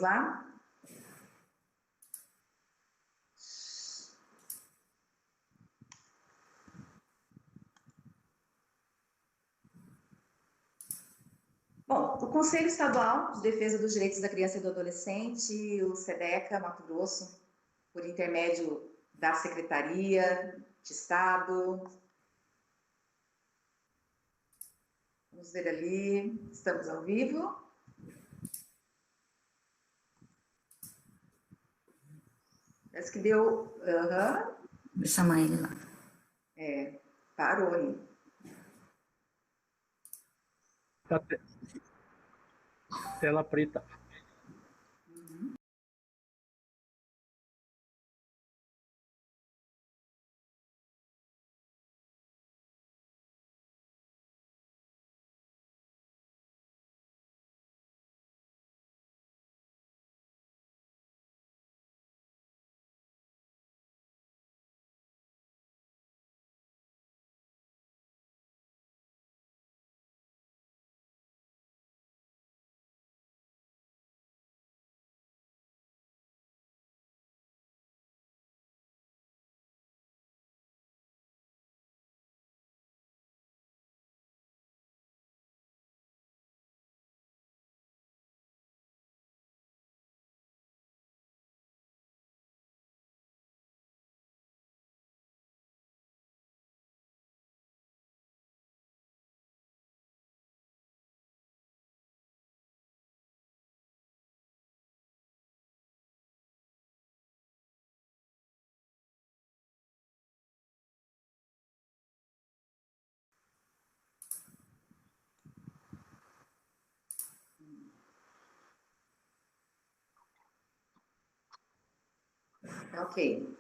lá? Bom, o Conselho Estadual de Defesa dos Direitos da Criança e do Adolescente, o SEDECA Mato Grosso, por intermédio da Secretaria de Estado. Vamos ver ali, estamos ao vivo. Parece que deu... Vou chamar ele lá. Parou aí. Tela preta. Ok.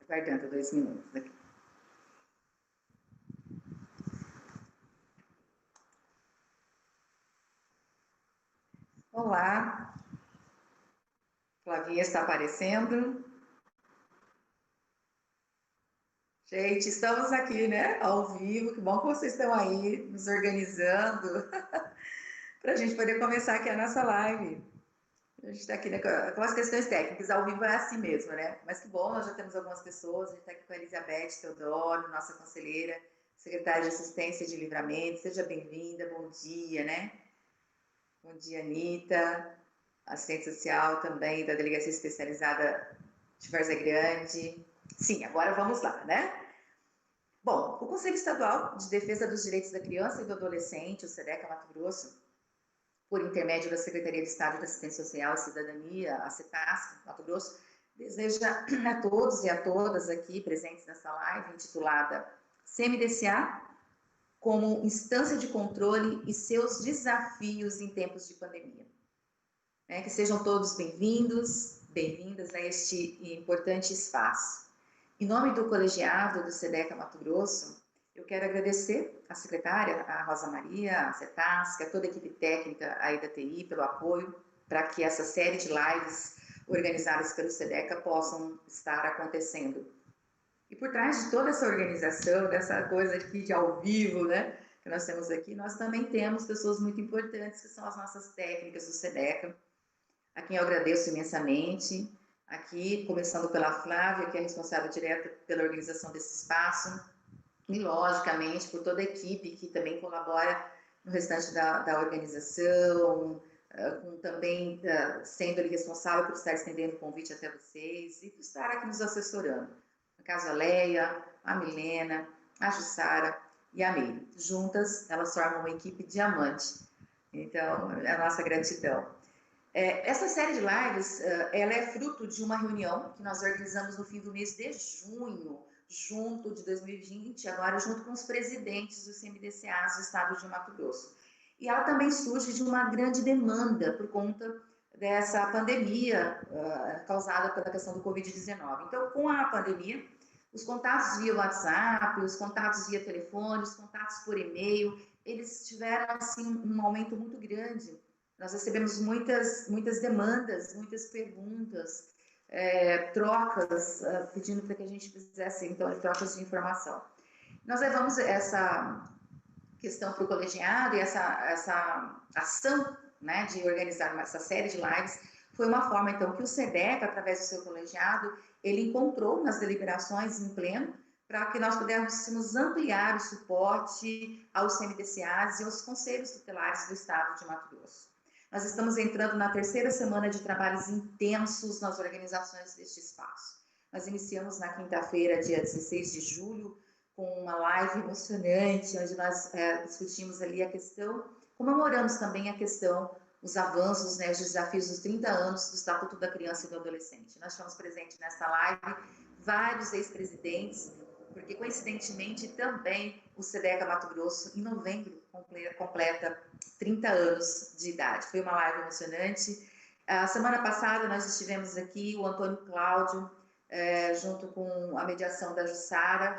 Aguardando 2 minutos aqui. Olá. Flavinha está aparecendo. Gente, estamos aqui, né, ao vivo. Que bom que vocês estão aí nos organizando para a gente poder começar aqui a nossa live. A gente está aqui, né, com as questões técnicas, ao vivo é assim mesmo, né? Mas que bom, nós já temos algumas pessoas. A gente está aqui com a Elizabeth Teodoro, nossa conselheira, secretária de Assistência de Livramento. Seja bem-vinda, bom dia, né? Bom dia, Anitta, assistente social também da Delegacia Especializada de Várzea Grande. Sim, agora vamos lá, né? Bom, o Conselho Estadual de Defesa dos Direitos da Criança e do Adolescente, o SEDECA Mato Grosso, por intermédio da Secretaria de Estado de Assistência Social e Cidadania, a CETASC, Mato Grosso, deseja a todos e a todas aqui presentes nessa live, intitulada CMDCA como instância de controle e seus desafios em tempos de pandemia. Que sejam todos bem-vindos, bem-vindas a este importante espaço. Em nome do colegiado do SEDECA Mato Grosso, eu quero agradecer à secretária, a Rosa Maria, a CETASC, a toda a equipe técnica aí da TI pelo apoio para que essa série de lives organizadas pelo SEDECA possam estar acontecendo. E por trás de toda essa organização, dessa coisa aqui de ao vivo, né, que nós temos aqui, nós também temos pessoas muito importantes, que são as nossas técnicas do SEDECA, a quem eu agradeço imensamente, aqui, começando pela Flávia, que é responsável direta pela organização desse espaço, e, logicamente, por toda a equipe que também colabora no restante da organização, com também sendo ele responsável por estar estendendo o convite até vocês e por estar aqui nos assessorando. No caso, a Leia, a Milena, a Jussara e a Meire. Juntas, elas formam uma equipe diamante. Então, a nossa gratidão. Essa série de lives, ela é fruto de uma reunião que nós organizamos no fim do mês de junho, junto de 2020, agora junto com os presidentes dos CMDCAs do estado de Mato Grosso. E ela também surge de uma grande demanda por conta dessa pandemia causada pela questão do Covid-19. Então, com a pandemia, os contatos via WhatsApp, os contatos via telefone, os contatos por e-mail, eles tiveram assim, um aumento muito grande. Nós recebemos muitas demandas, muitas perguntas, trocas, pedindo para que a gente fizesse, então, trocas de informação. Nós levamos essa questão para o colegiado e essa ação né, de organizar essa série de lives foi uma forma, então, que o SEDECA, através do seu colegiado, ele encontrou nas deliberações em pleno para que nós pudéssemos ampliar o suporte aos CMDCAs e aos conselhos tutelares do Estado de Mato Grosso. Nós estamos entrando na terceira semana de trabalhos intensos nas organizações deste espaço. Nós iniciamos na quinta-feira, dia 16 de julho, com uma live emocionante, onde nós discutimos ali a questão, comemoramos também a questão, os avanços, né, os desafios dos 30 anos do Estatuto da Criança e do Adolescente. Nós estamos presentes nessa live, vários ex-presidentes, porque coincidentemente também o SEDECA Mato Grosso, em novembro, completa 30 anos de idade. Foi uma live emocionante. A semana passada nós estivemos aqui, o Antônio Cláudio, junto com a mediação da Jussara,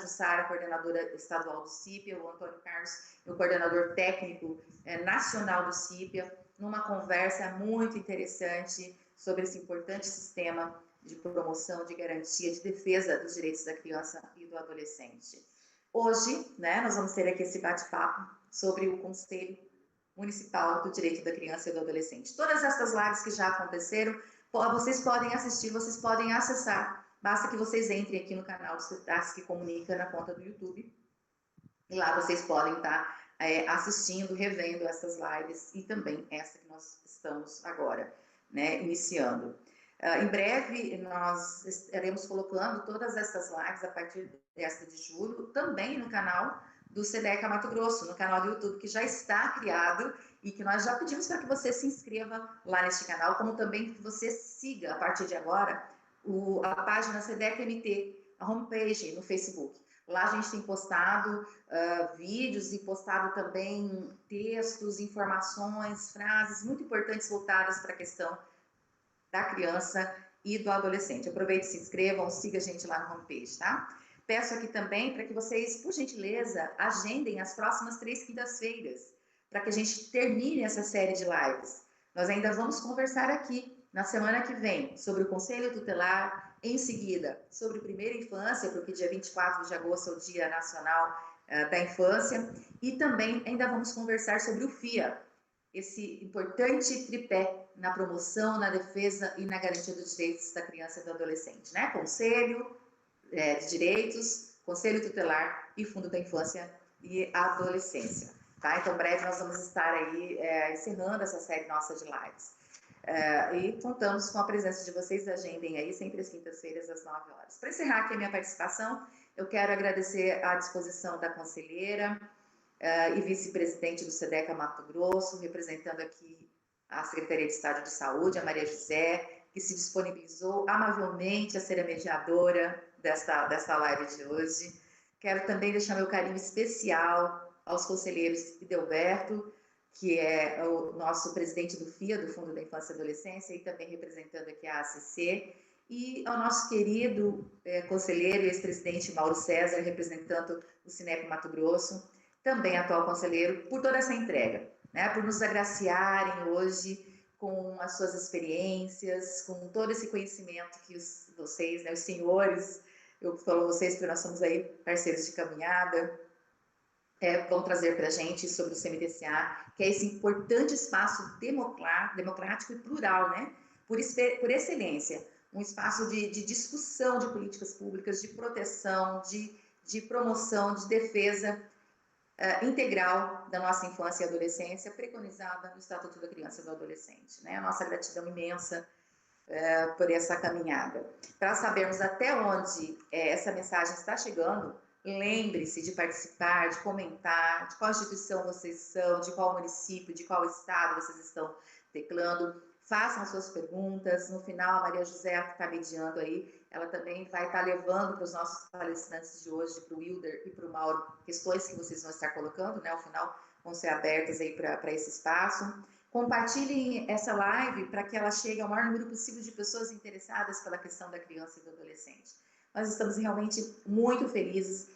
coordenadora estadual do CIPIA, o Antônio Carlos, o coordenador técnico nacional do CIPIA, numa conversa muito interessante sobre esse importante sistema de promoção, de garantia, de defesa dos direitos da criança e do adolescente. Hoje, né, nós vamos ter aqui esse bate-papo sobre o Conselho Municipal do Direito da Criança e do Adolescente. Todas essas lives que já aconteceram, vocês podem assistir, vocês podem acessar. Basta que vocês entrem aqui no canal do CETAS que comunica na conta do YouTube. E lá vocês podem estar assistindo, revendo essas lives e também essa que nós estamos agora, né, iniciando. Em breve, nós estaremos colocando todas essas lives a partir desta de julho, também no canal do SEDECA Mato Grosso, no canal do YouTube, que já está criado e que nós já pedimos para que você se inscreva lá neste canal, como também que você siga, a partir de agora, a página SEDECA MT, a homepage no Facebook. Lá a gente tem postado vídeos e postado também textos, informações, frases muito importantes voltadas para a questão da criança e do adolescente. Aproveite, se inscrevam, siga a gente lá no homepage, tá? Peço aqui também para que vocês, por gentileza, agendem as próximas 3 quintas-feiras, para que a gente termine essa série de lives. Nós ainda vamos conversar aqui, na semana que vem, sobre o Conselho Tutelar, em seguida, sobre primeira infância, porque dia 24 de agosto é o Dia Nacional da Infância, e também ainda vamos conversar sobre o FIA, esse importante tripé na promoção, na defesa e na garantia dos direitos da criança e do adolescente, né? Conselho de Direitos, Conselho Tutelar e Fundo da Infância e Adolescência, tá? Então, breve nós vamos estar aí encerrando essa série nossa de lives. E contamos com a presença de vocês, agendem aí, sempre às quintas-feiras, às 9 horas. Para encerrar aqui a minha participação, eu quero agradecer a disposição da conselheira e vice-presidente do SEDECA Mato Grosso, representando aqui a Secretaria de Estado de Saúde, a Maria José, que se disponibilizou amavelmente a ser a mediadora desta live de hoje. Quero também deixar meu carinho especial aos conselheiros Idelberto, que é o nosso presidente do FIA, do Fundo da Infância e Adolescência, e também representando aqui a ACC, e ao nosso querido conselheiro e ex-presidente Mauro César, representando o Cinep Mato Grosso, também atual conselheiro, por toda essa entrega, né, por nos agraciarem hoje com as suas experiências, com todo esse conhecimento que vocês, né, os senhores, eu falo vocês porque nós somos aí parceiros de caminhada, vão trazer para a gente sobre o CMDCA, que é esse importante espaço democrático e plural, né? Por excelência, um espaço de discussão de políticas públicas, de proteção, de promoção, de defesa integral da nossa infância e adolescência, preconizada no Estatuto da Criança e do Adolescente, né? A nossa gratidão imensa por essa caminhada. Para sabermos até onde essa mensagem está chegando, lembre-se de participar, de comentar, de qual instituição vocês são, de qual município, de qual estado vocês estão teclando. Façam as suas perguntas. No final, a Maria José, que está mediando aí, ela também vai estar levando para os nossos palestrantes de hoje, para o Wilder e para o Mauro, questões que vocês vão estar colocando, né? Ao final, vão ser abertas aí para esse espaço. Compartilhem essa live para que ela chegue ao maior número possível de pessoas interessadas pela questão da criança e do adolescente. Nós estamos realmente muito felizes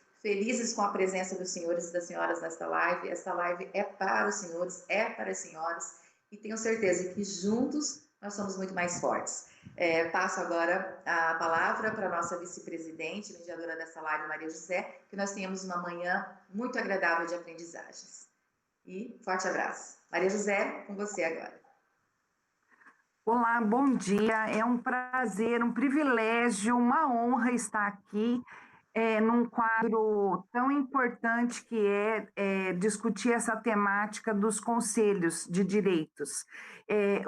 com a presença dos senhores e das senhoras nesta live. Esta live é para os senhores, é para as senhoras, e tenho certeza que juntos nós somos muito mais fortes. Passo agora a palavra para a nossa vice-presidente, mediadora dessa live, Maria José, que nós tenhamos uma manhã muito agradável de aprendizagens. E forte abraço. Maria José, com você agora. Olá, bom dia. É um prazer, um privilégio, uma honra estar aqui num quadro tão importante que é discutir essa temática dos conselhos de direitos.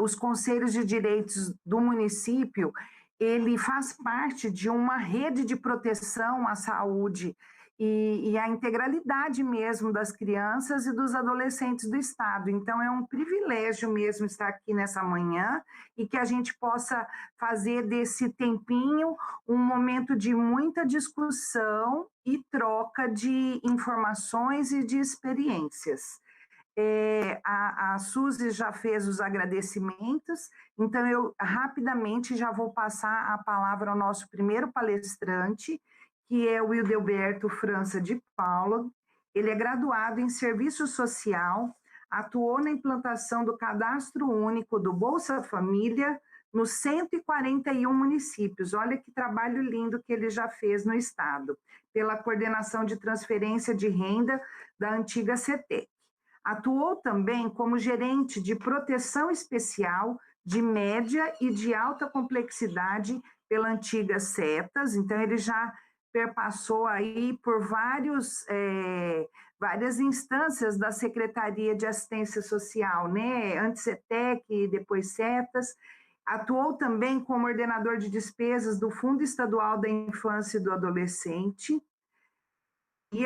Os conselhos de direitos do município, ele faz parte de uma rede de proteção à saúde e à integralidade mesmo das crianças e dos adolescentes do Estado. Então, é um privilégio mesmo estar aqui nessa manhã e que a gente possa fazer desse tempinho um momento de muita discussão e troca de informações e de experiências. A Suzy já fez os agradecimentos, então eu rapidamente já vou passar a palavra ao nosso primeiro palestrante, que é o Wildelberto França de Paula. Ele é graduado em Serviço Social, atuou na implantação do Cadastro Único do Bolsa Família nos 141 municípios. Olha que trabalho lindo que ele já fez no estado, pela coordenação de transferência de renda da antiga CETEC. Atuou também como gerente de proteção especial de média e de alta complexidade pela antiga CETAS, então ele já perpassou aí por várias instâncias da Secretaria de Assistência Social, né? Antes CETEC e depois CETAS. Atuou também como ordenador de despesas do Fundo Estadual da Infância e do Adolescente. E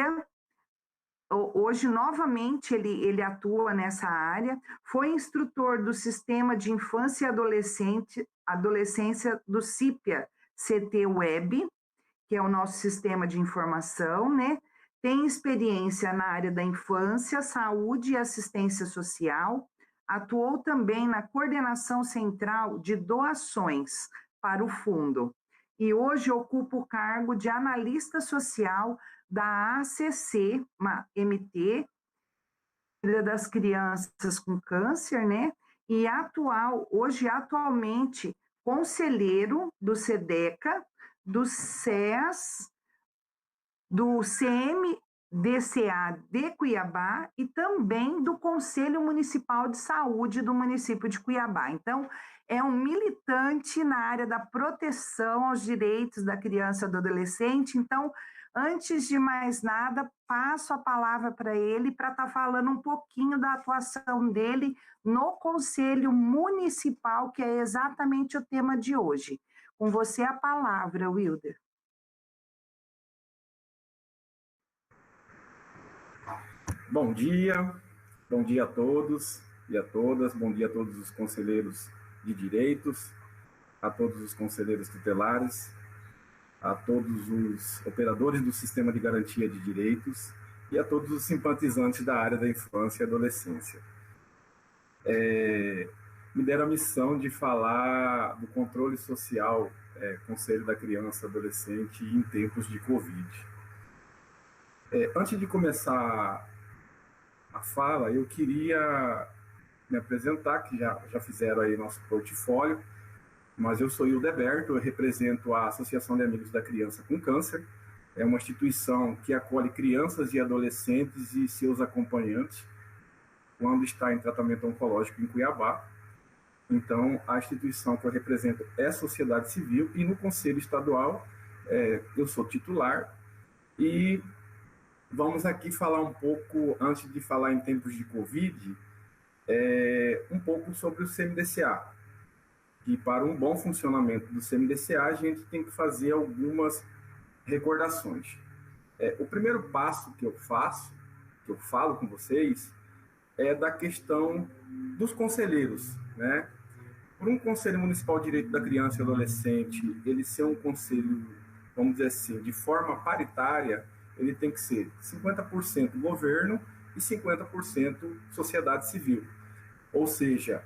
hoje, novamente, ele atua nessa área. Foi instrutor do Sistema de Infância e Adolescência do CIPIA CT Web, que é o nosso sistema de informação, né? Tem experiência na área da infância, saúde e assistência social. Atuou também na coordenação central de doações para o fundo. E hoje ocupa o cargo de analista social da ACC, MT, das crianças com câncer, né? E atualmente, conselheiro do SEDECA, do SES, do CMDCA de Cuiabá e também do Conselho Municipal de Saúde do município de Cuiabá. Então, é um militante na área da proteção aos direitos da criança e do adolescente. Então, antes de mais nada, passo a palavra para ele para estar falando um pouquinho da atuação dele no Conselho Municipal, que é exatamente o tema de hoje. Com você a palavra, Wilder. Bom dia a todos e a todas, bom dia a todos os conselheiros de direitos, a todos os conselheiros tutelares, a todos os operadores do Sistema de Garantia de Direitos e a todos os simpatizantes da área da infância e adolescência. Me deram a missão de falar do controle social, Conselho da Criança e Adolescente em tempos de Covid. Antes de começar a fala, eu queria me apresentar, que já fizeram aí nosso portfólio, mas eu sou Wildeberto, eu represento a Associação de Amigos da Criança com Câncer, é uma instituição que acolhe crianças e adolescentes e seus acompanhantes quando está em tratamento oncológico em Cuiabá. Então, a instituição que eu represento é a Sociedade Civil e no Conselho Estadual eu sou titular e vamos aqui falar um pouco, antes de falar em tempos de Covid, um pouco sobre o CMDCA. E para um bom funcionamento do CMDCA, a gente tem que fazer algumas recordações. O primeiro passo que eu faço, que eu falo com vocês, é da questão dos conselheiros, né? Por um Conselho Municipal de Direito da Criança e Adolescente, ele ser um conselho, vamos dizer assim, de forma paritária, ele tem que ser 50% governo e 50% sociedade civil. Ou seja,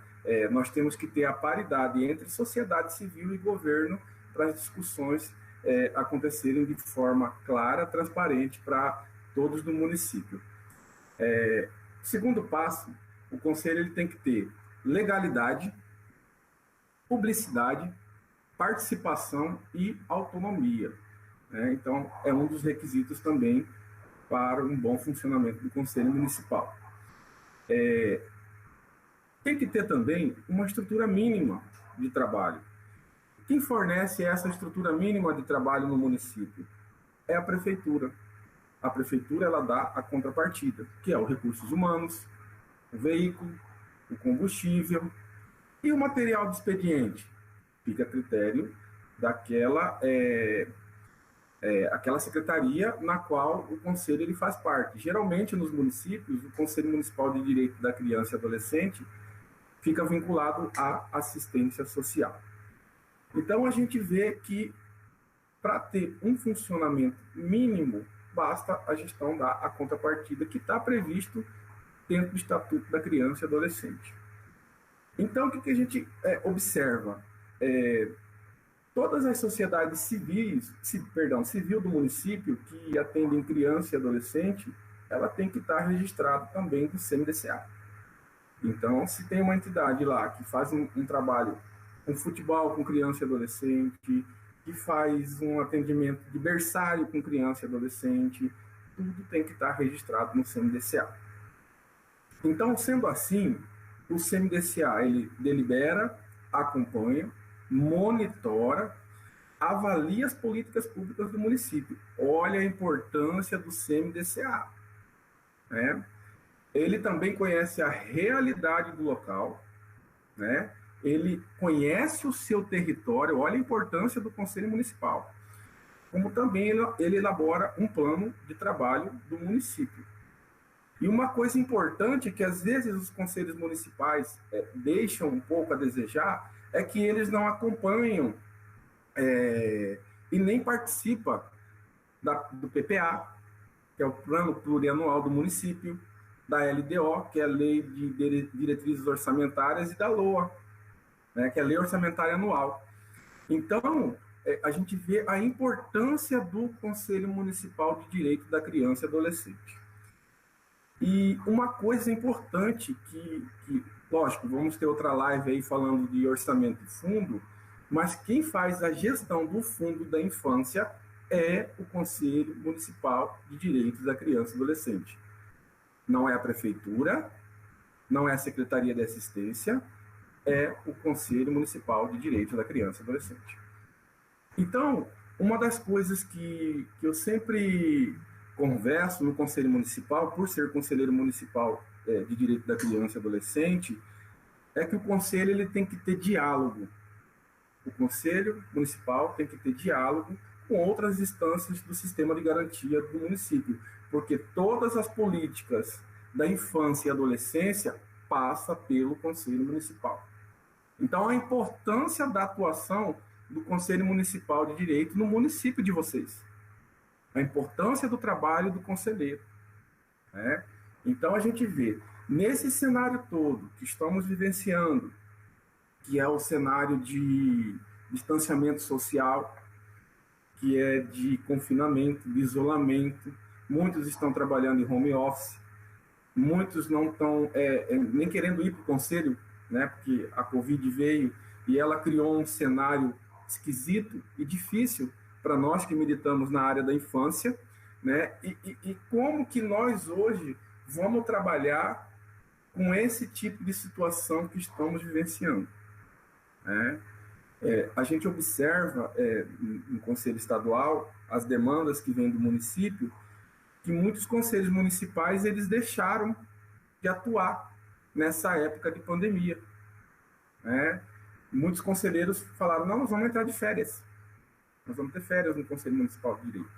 nós temos que ter a paridade entre sociedade civil e governo para as discussões acontecerem de forma clara, transparente para todos do município. Segundo passo, o conselho ele tem que ter legalidade, publicidade, participação e autonomia. Então, é um dos requisitos também para um bom funcionamento do Conselho Municipal. Tem que ter também uma estrutura mínima de trabalho. Quem fornece essa estrutura mínima de trabalho no município? É a prefeitura. A prefeitura ela dá a contrapartida, que é os recursos humanos, o veículo, o combustível e o material de expediente. Fica a critério daquela aquela secretaria na qual o conselho ele faz parte. Geralmente, nos municípios, o Conselho Municipal de Direito da Criança e Adolescente fica vinculado à assistência social. Então, a gente vê que, para ter um funcionamento mínimo, basta a gestão dar a contrapartida que está previsto dentro do Estatuto da Criança e Adolescente. Então, o que a gente observa? Todas as sociedades civil do município que atendem criança e adolescente, ela tem que estar registrada também do CMDCA. Então, se tem uma entidade lá que faz um trabalho com futebol com criança e adolescente, que faz um atendimento de berçário com criança e adolescente, tudo tem que estar registrado no CMDCA. Então, sendo assim, o CMDCA ele delibera, acompanha, monitora, avalia as políticas públicas do município. Olha a importância do CMDCA. Né? Ele também conhece a realidade do local, né? Ele conhece o seu território, olha a importância do Conselho Municipal. Como também ele elabora um plano de trabalho do município. E uma coisa importante que às vezes os conselhos municipais deixam um pouco a desejar é que eles não acompanham e nem participam do PPA, que é o Plano Plurianual do Município, da LDO, que é a Lei de Diretrizes Orçamentárias, e da LOA, né, que é a Lei Orçamentária Anual. Então, a gente vê a importância do Conselho Municipal de Direito da Criança e Adolescente. E uma coisa importante que lógico, vamos ter outra live aí falando de orçamento de fundo, mas quem faz a gestão do Fundo da Infância é o Conselho Municipal de Direitos da Criança e Adolescente. Não é a Prefeitura, não é a Secretaria de Assistência, é o Conselho Municipal de Direitos da Criança e Adolescente. Então, uma das coisas que eu sempre converso no Conselho Municipal, por ser conselheiro municipal de Direito da Criança e Adolescente, é que o Conselho ele tem que ter diálogo. O Conselho Municipal tem que ter diálogo com outras instâncias do sistema de garantia do município, porque todas as políticas da infância e adolescência passam pelo Conselho Municipal. Então, a importância da atuação do Conselho Municipal de Direito no município de vocês. A importância do trabalho do conselheiro. Né? Então, a gente vê, nesse cenário todo que estamos vivenciando, que é o cenário de distanciamento social, que é de confinamento, de isolamento, muitos estão trabalhando em home office, muitos não estão nem querendo ir para o conselho, né, porque a Covid veio e ela criou um cenário esquisito e difícil para nós que militamos na área da infância, né, e como que nós hoje vamos trabalhar com esse tipo de situação que estamos vivenciando. Né? A gente observa no Conselho Estadual as demandas que vêm do município, que muitos conselhos municipais eles deixaram de atuar nessa época de pandemia. Né? Muitos conselheiros falaram, não, nós vamos entrar de férias. Nós vamos ter férias no Conselho Municipal de Direito.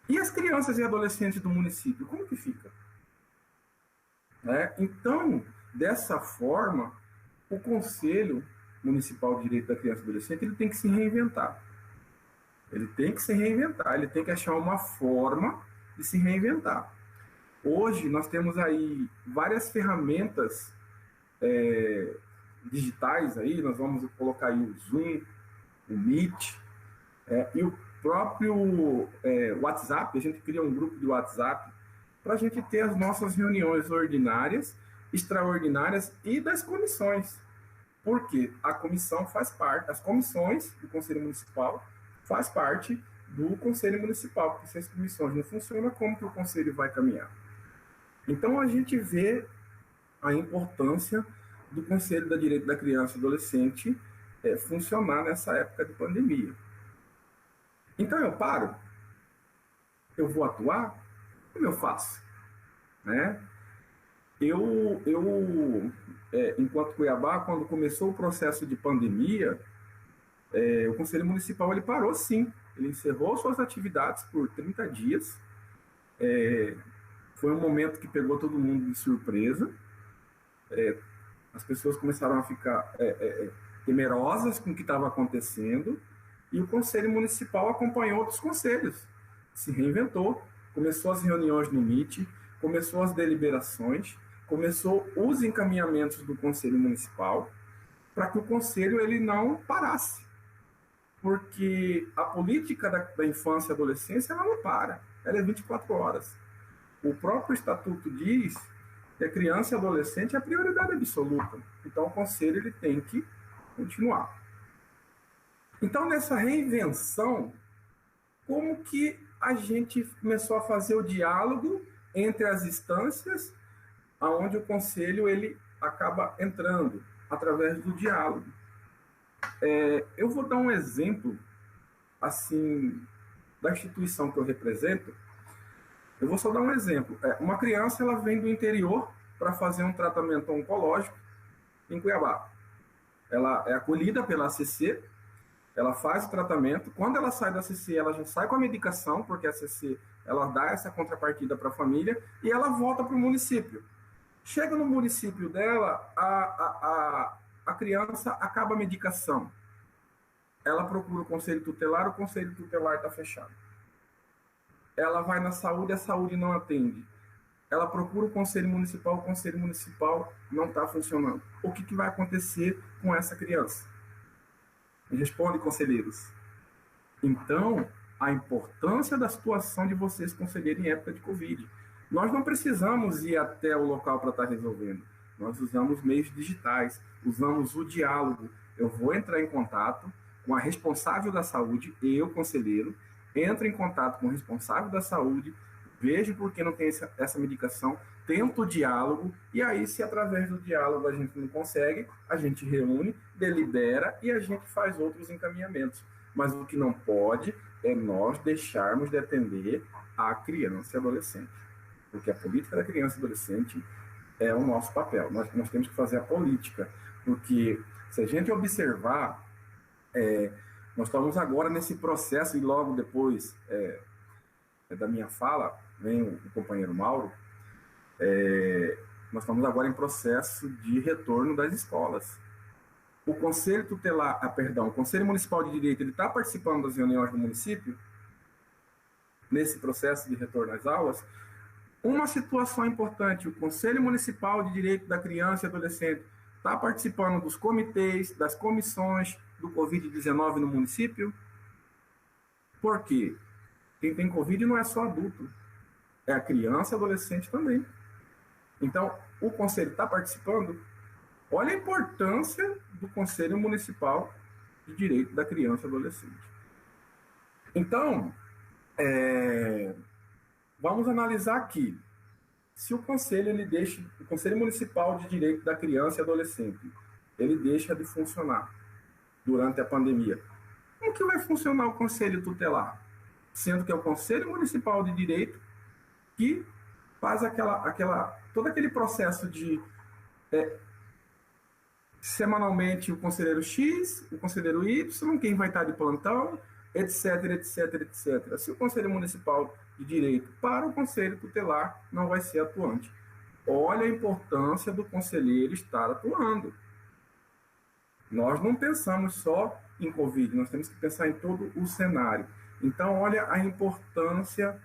E as crianças e adolescentes do município, como que fica? Então, dessa forma, o Conselho Municipal de Direito da Criança e Adolescente ele tem que se reinventar. Ele tem que se reinventar, ele tem que achar uma forma de se reinventar. Hoje, nós temos aí várias ferramentas digitais, aí, nós vamos colocar aí o Zoom, o Meet, e o próprio WhatsApp. A gente cria um grupo de WhatsApp para a gente ter as nossas reuniões ordinárias, extraordinárias e das comissões. Porque a comissão faz parte, as comissões do Conselho Municipal faz parte do Conselho Municipal, porque se as comissões não funcionam, como que o Conselho vai caminhar? Então, a gente vê a importância do Conselho da Direito da Criança e Adolescente funcionar nessa época de pandemia. Então eu paro, eu vou atuar, como eu faço? Né? Enquanto Cuiabá, quando começou o processo de pandemia, o Conselho Municipal ele parou sim, ele encerrou suas atividades por 30 dias, foi um momento que pegou todo mundo de surpresa, as pessoas começaram a ficar temerosas com o que estava acontecendo, e o Conselho Municipal acompanhou outros conselhos, se reinventou, começou as reuniões no Meet, começou as deliberações, começou os encaminhamentos do Conselho Municipal, para que o Conselho ele não parasse. Porque a política da infância e adolescência ela não para, ela é 24 horas. O próprio Estatuto diz que a criança e adolescente é a prioridade absoluta. Então o Conselho ele tem que continuar. Então nessa reinvenção, como que a gente começou a fazer o diálogo entre as instâncias, aonde o Conselho ele acaba entrando através do diálogo. Eu vou dar um exemplo assim da instituição que eu represento. Eu vou só dar um exemplo. Uma criança ela vem do interior para fazer um tratamento oncológico em Cuiabá. Ela é acolhida pela ACC, ela faz o tratamento. Quando ela sai da ACC, ela já sai com a medicação, porque a ACC ela dá essa contrapartida para a família e ela volta para o município. Chega no município dela, a criança acaba a medicação. Ela procura o conselho tutelar, o conselho tutelar está fechado. Ela vai na saúde, a saúde não atende. Ela procura o conselho municipal não está funcionando. O que vai acontecer com essa criança? Me responde, conselheiros. Então, a importância da situação de vocês, conselheiros, em época de Covid. Nós não precisamos ir até o local para estar resolvendo. Nós usamos meios digitais, usamos o diálogo. Eu vou entrar em contato com a responsável da saúde, eu, conselheiro, entro em contato com o responsável da saúde, vejo por que não tem essa medicação, tento o diálogo, e aí, se através do diálogo a gente não consegue, a gente reúne, delibera e a gente faz outros encaminhamentos. Mas o que não pode é nós deixarmos de atender a criança e adolescente. Porque a política da criança e adolescente é o nosso papel. Nós temos que fazer a política. Porque se a gente observar, nós estamos agora nesse processo, e logo depois da minha fala, vem o companheiro Mauro, nós estamos agora em processo de retorno das escolas. O Conselho Tutelar, o Conselho Municipal de Direito, ele está participando das reuniões do município, nesse processo de retorno às aulas. Uma situação importante, o Conselho Municipal de Direito da Criança e Adolescente está participando dos comitês, das comissões do Covid-19 no município. Por quê? Quem tem Covid não é só adulto, é a criança e adolescente também. Então, o Conselho está participando. Olha a importância do Conselho Municipal de Direito da Criança e Adolescente. Então, vamos analisar aqui. Se o Conselho, o Conselho Municipal de Direito da Criança e Adolescente, ele deixa de funcionar durante a pandemia, como que vai funcionar o Conselho Tutelar? Sendo que é o Conselho Municipal de Direito que faz todo aquele processo de semanalmente o conselheiro X, o conselheiro Y, quem vai estar de plantão, etc, etc, etc. Se o Conselho Municipal de Direito para o Conselho Tutelar não vai ser atuante. Olha a importância do conselheiro estar atuando. Nós não pensamos só em Covid, nós temos que pensar em todo o cenário. Então, olha a importância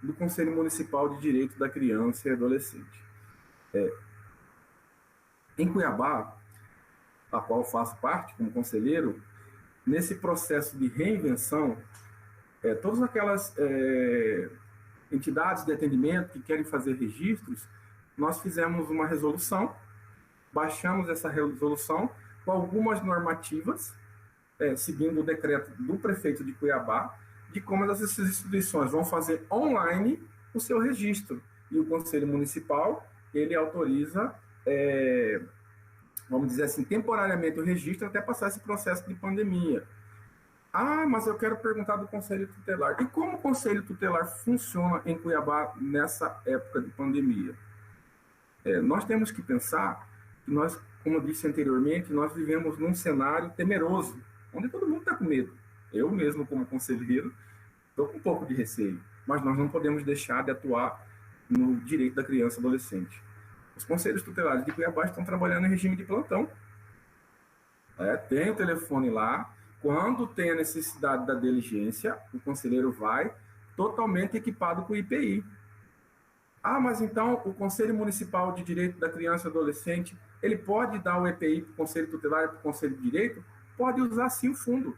do Conselho Municipal de Direito da Criança e Adolescente. Em Cuiabá, a qual faço parte como conselheiro, nesse processo de reinvenção, todas aquelas entidades de atendimento que querem fazer registros, nós fizemos uma resolução, baixamos essa resolução com algumas normativas, seguindo o decreto do prefeito de Cuiabá, de como essas instituições vão fazer online o seu registro. E o Conselho Municipal, ele autoriza vamos dizer assim, temporariamente o registro até passar esse processo de pandemia. Ah, mas eu quero perguntar do Conselho Tutelar. E como o Conselho Tutelar funciona em Cuiabá nessa época de pandemia? Nós temos que pensar que nós, como eu disse anteriormente, nós vivemos num cenário temeroso, onde todo mundo está com medo. Eu mesmo, como conselheiro, estou com um pouco de receio, mas nós não podemos deixar de atuar no direito da criança e adolescente. Os conselhos tutelares de Cuiabá estão trabalhando em regime de plantão. Tem o telefone lá. Quando tem a necessidade da diligência, o conselheiro vai totalmente equipado com o IPI. Ah, mas então o Conselho Municipal de Direito da Criança e Adolescente, ele pode dar o EPI para o Conselho Tutelar e para o Conselho de Direito? Pode usar sim o fundo.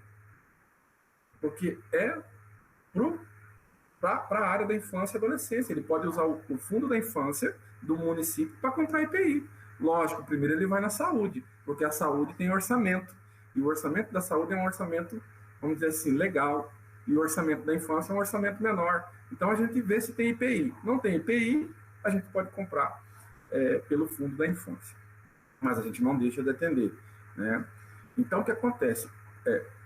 Porque é para a área da infância e adolescência. Ele pode usar o fundo da infância do município para comprar EPI. Lógico, primeiro ele vai na saúde, porque a saúde tem orçamento. E o orçamento da saúde é um orçamento, vamos dizer assim, legal. E o orçamento da infância é um orçamento menor. Então a gente vê se tem IPI. Não tem IPI, a gente pode comprar pelo fundo da infância. Mas a gente não deixa de atender, né? Então o que acontece?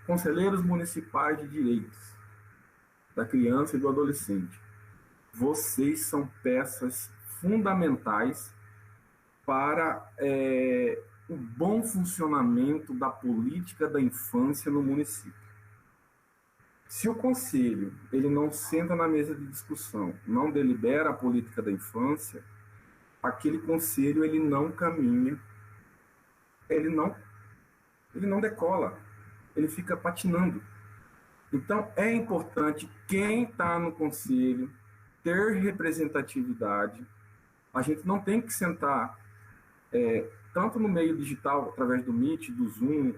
Conselheiros municipais de direitos da criança e do adolescente, vocês são peças fundamentais para o bom funcionamento da política da infância no município. Se o conselho ele não senta na mesa de discussão, não delibera a política da infância, aquele conselho ele não caminha, ele não decola, ele fica patinando. Então é importante quem está no conselho ter representatividade. A gente não tem que sentar tanto no meio digital, através do Meet, do Zoom,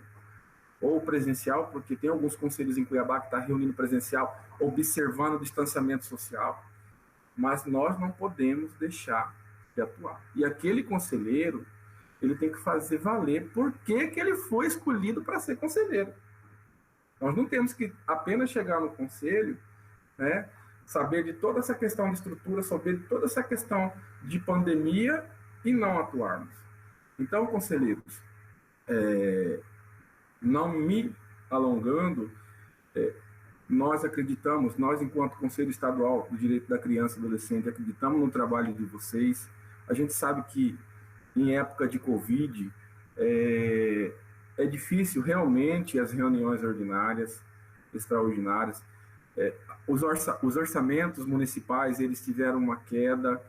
ou presencial, porque tem alguns conselhos em Cuiabá que estão reunindo presencial, observando o distanciamento social, mas nós não podemos deixar de atuar. E aquele conselheiro, ele tem que fazer valer por que ele foi escolhido para ser conselheiro. Nós não temos que apenas chegar no conselho, né, saber de toda essa questão de estrutura, saber de toda essa questão de pandemia e não atuarmos. Então, conselheiros, não me alongando, nós acreditamos, nós enquanto Conselho Estadual do Direito da Criança e Adolescente, acreditamos no trabalho de vocês. A gente sabe que em época de Covid é difícil realmente as reuniões ordinárias, extraordinárias. Os orçamentos municipais, eles tiveram uma queda,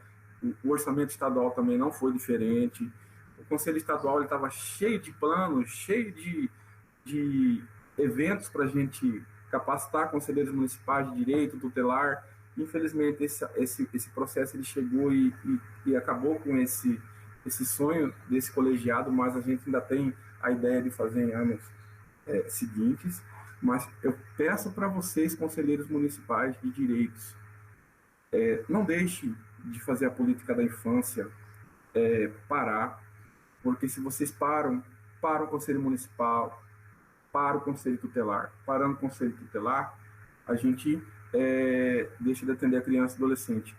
o orçamento estadual também não foi diferente. O Conselho Estadual estava cheio de planos, cheio de eventos para a gente capacitar conselheiros municipais de direito, tutelar. Infelizmente, esse processo ele chegou e acabou com esse sonho desse colegiado, mas a gente ainda tem a ideia de fazer em anos seguintes. Mas eu peço para vocês, conselheiros municipais de direitos, não deixe de fazer a política da infância parar, porque se vocês param o Conselho Municipal, para o Conselho Tutelar. Parando o Conselho Tutelar, a gente deixa de atender a criança e adolescente.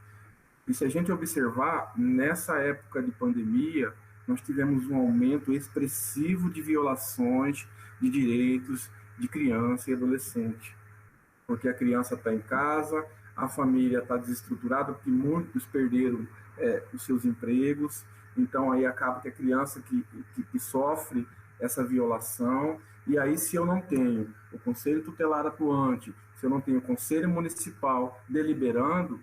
E se a gente observar, nessa época de pandemia, nós tivemos um aumento expressivo de violações de direitos de criança e adolescente. Porque a criança está em casa, a família está desestruturada, porque muitos perderam os seus empregos. Então, aí acaba que a criança que sofre essa violação. E aí, se eu não tenho o Conselho Tutelar atuante, se eu não tenho o Conselho Municipal deliberando,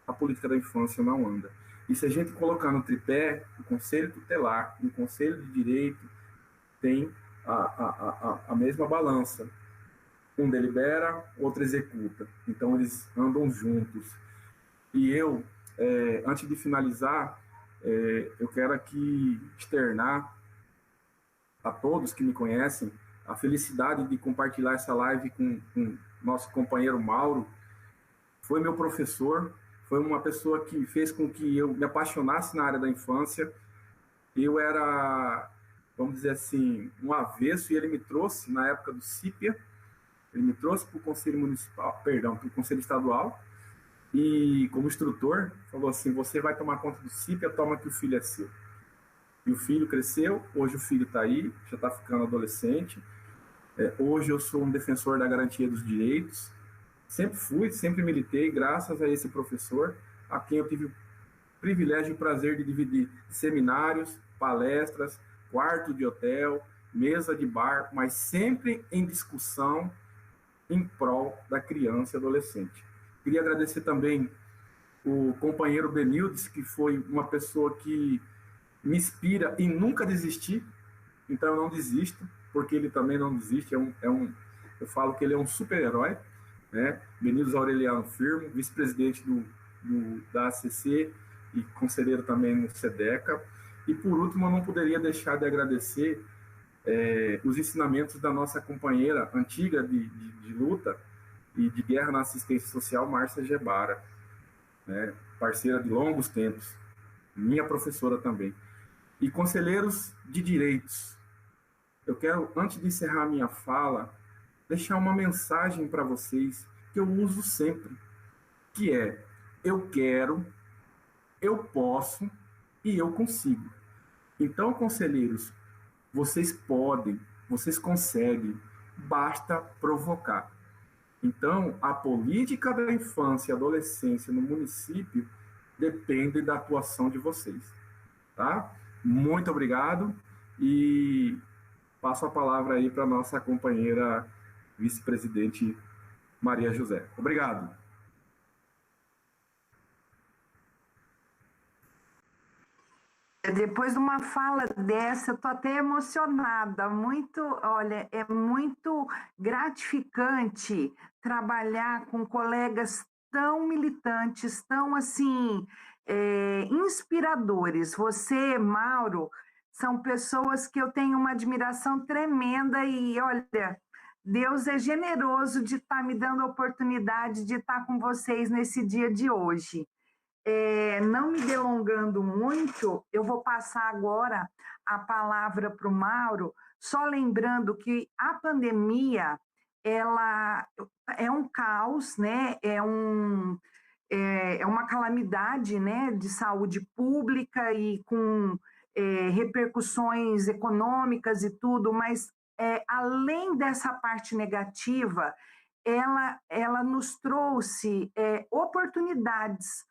a política da infância não anda. E se a gente colocar no tripé, o Conselho Tutelar e o Conselho de Direito tem a mesma balança. Um delibera, outro executa. Então, eles andam juntos. E eu, antes de finalizar, eu quero aqui externar a todos que me conhecem a felicidade de compartilhar essa live com nosso companheiro Mauro. Foi meu professor, foi uma pessoa que fez com que eu me apaixonasse na área da infância. Eu era, vamos dizer assim, um avesso, e ele me trouxe, na época do CIPIA, ele me trouxe para o Conselho Municipal, perdão, para o Conselho Estadual, e como instrutor, falou assim: você vai tomar conta do CIPIA, toma que o filho é seu. E o filho cresceu, hoje o filho está aí, já está ficando adolescente. Hoje eu sou um defensor da garantia dos direitos. Sempre fui, sempre militei, graças a esse professor, a quem eu tive o privilégio e o prazer de dividir seminários, palestras, quarto de hotel, mesa de bar, mas sempre em discussão em prol da criança e adolescente. Queria agradecer também o companheiro Benildes, que foi uma pessoa que me inspira em nunca desistir, então eu não desisto, porque ele também não desiste, eu falo que ele é um super-herói, né? Benildes Aureliano Firmo, vice-presidente da ACC e conselheiro também no SEDECA. E por último, eu não poderia deixar de agradecer os ensinamentos da nossa companheira antiga de luta e de guerra na assistência social, Márcia Gebara, né? Parceira de longos tempos, minha professora também. E conselheiros de direitos, eu quero, antes de encerrar minha fala, deixar uma mensagem para vocês que eu uso sempre, que é: eu quero, eu posso e eu consigo. Então, conselheiros, vocês podem, vocês conseguem, basta provocar. Então, a política da infância e adolescência no município depende da atuação de vocês, tá? Muito obrigado e passo a palavra aí para a nossa companheira vice-presidente Maria José. Obrigado. Depois de uma fala dessa, eu estou até emocionada. Olha, é muito gratificante trabalhar com colegas tão militantes, tão assim, inspiradores. Você, Mauro, são pessoas que eu tenho uma admiração tremenda e, olha, Deus é generoso de estar me dando a oportunidade de estar com vocês nesse dia de hoje. Não me delongando muito, eu vou passar agora a palavra para o Mauro, só lembrando que a pandemia, ela é um caos, né? É uma calamidade, né, de saúde pública e com repercussões econômicas e tudo, mas além dessa parte negativa, ela nos trouxe oportunidades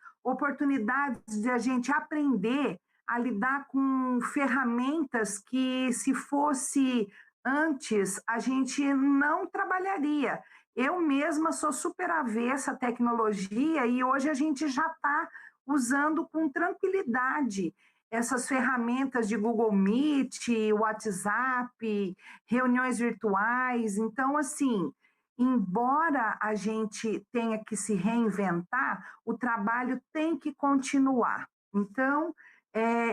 de a gente aprender a lidar com ferramentas que, se fosse antes, a gente não trabalharia. Eu mesma sou super avessa à tecnologia e hoje a gente já está usando com tranquilidade essas ferramentas de Google Meet, WhatsApp, reuniões virtuais. Então, assim, embora a gente tenha que se reinventar, o trabalho tem que continuar. Então,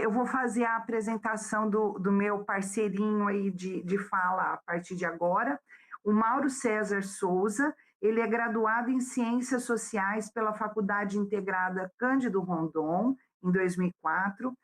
eu vou fazer a apresentação do meu parceirinho aí de fala a partir de agora, o Mauro César Souza. Ele é graduado em Ciências Sociais pela Faculdade Integrada Cândido Rondon, em 2004,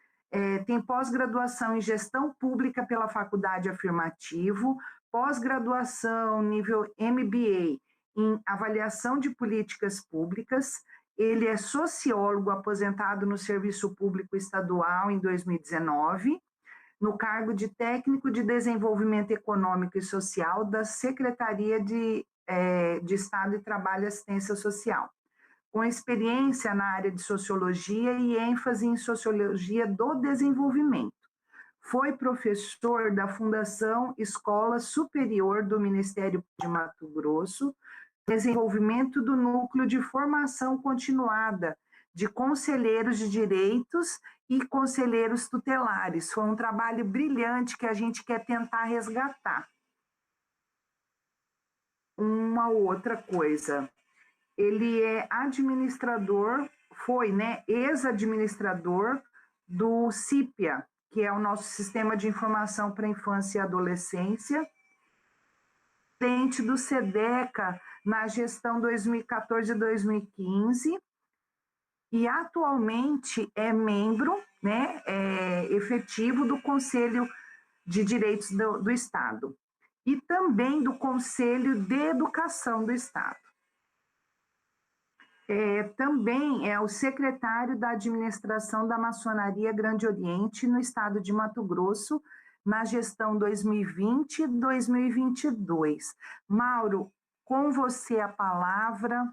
tem pós-graduação em Gestão Pública pela Faculdade Afirmativo, pós-graduação nível MBA em Avaliação de Políticas Públicas. Ele é sociólogo aposentado no Serviço Público Estadual em 2019, no cargo de Técnico de Desenvolvimento Econômico e Social da Secretaria de Estado de Trabalho e Assistência Social, com experiência na área de Sociologia e ênfase em Sociologia do Desenvolvimento. Foi professor da Fundação Escola Superior do Ministério de Mato Grosso, desenvolvimento do Núcleo de Formação Continuada de Conselheiros de Direitos e Conselheiros Tutelares. Foi um trabalho brilhante que a gente quer tentar resgatar. Uma outra coisa, ele é administrador, ex-administrador do CIPIA, que é o nosso Sistema de Informação para a Infância e Adolescência, presidente do SEDECA na gestão 2014 e 2015, e atualmente é membro, né, efetivo do Conselho de Direitos do Estado e também do Conselho de Educação do Estado. Também é o secretário da administração da Maçonaria Grande Oriente no estado de Mato Grosso, na gestão 2020 e 2022. Mauro, com você a palavra,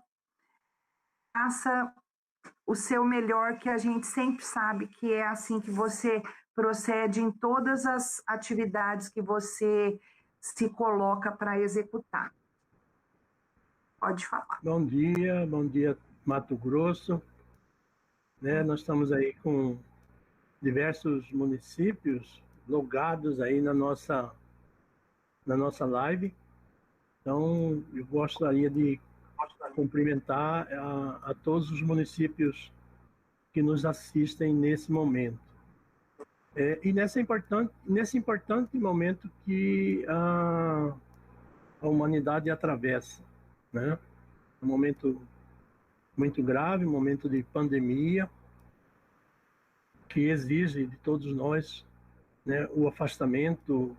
faça o seu melhor, que a gente sempre sabe que é assim que você procede em todas as atividades que você se coloca para executar. Pode falar. Bom dia, Mato Grosso. Né? Nós estamos aí com diversos municípios logados aí na nossa live. Então, eu gostaria de cumprimentar a todos os municípios que nos assistem nesse momento. E nesse importante momento que a humanidade atravessa, né? Um momento muito grave, um momento de pandemia, que exige de todos nós, né, o afastamento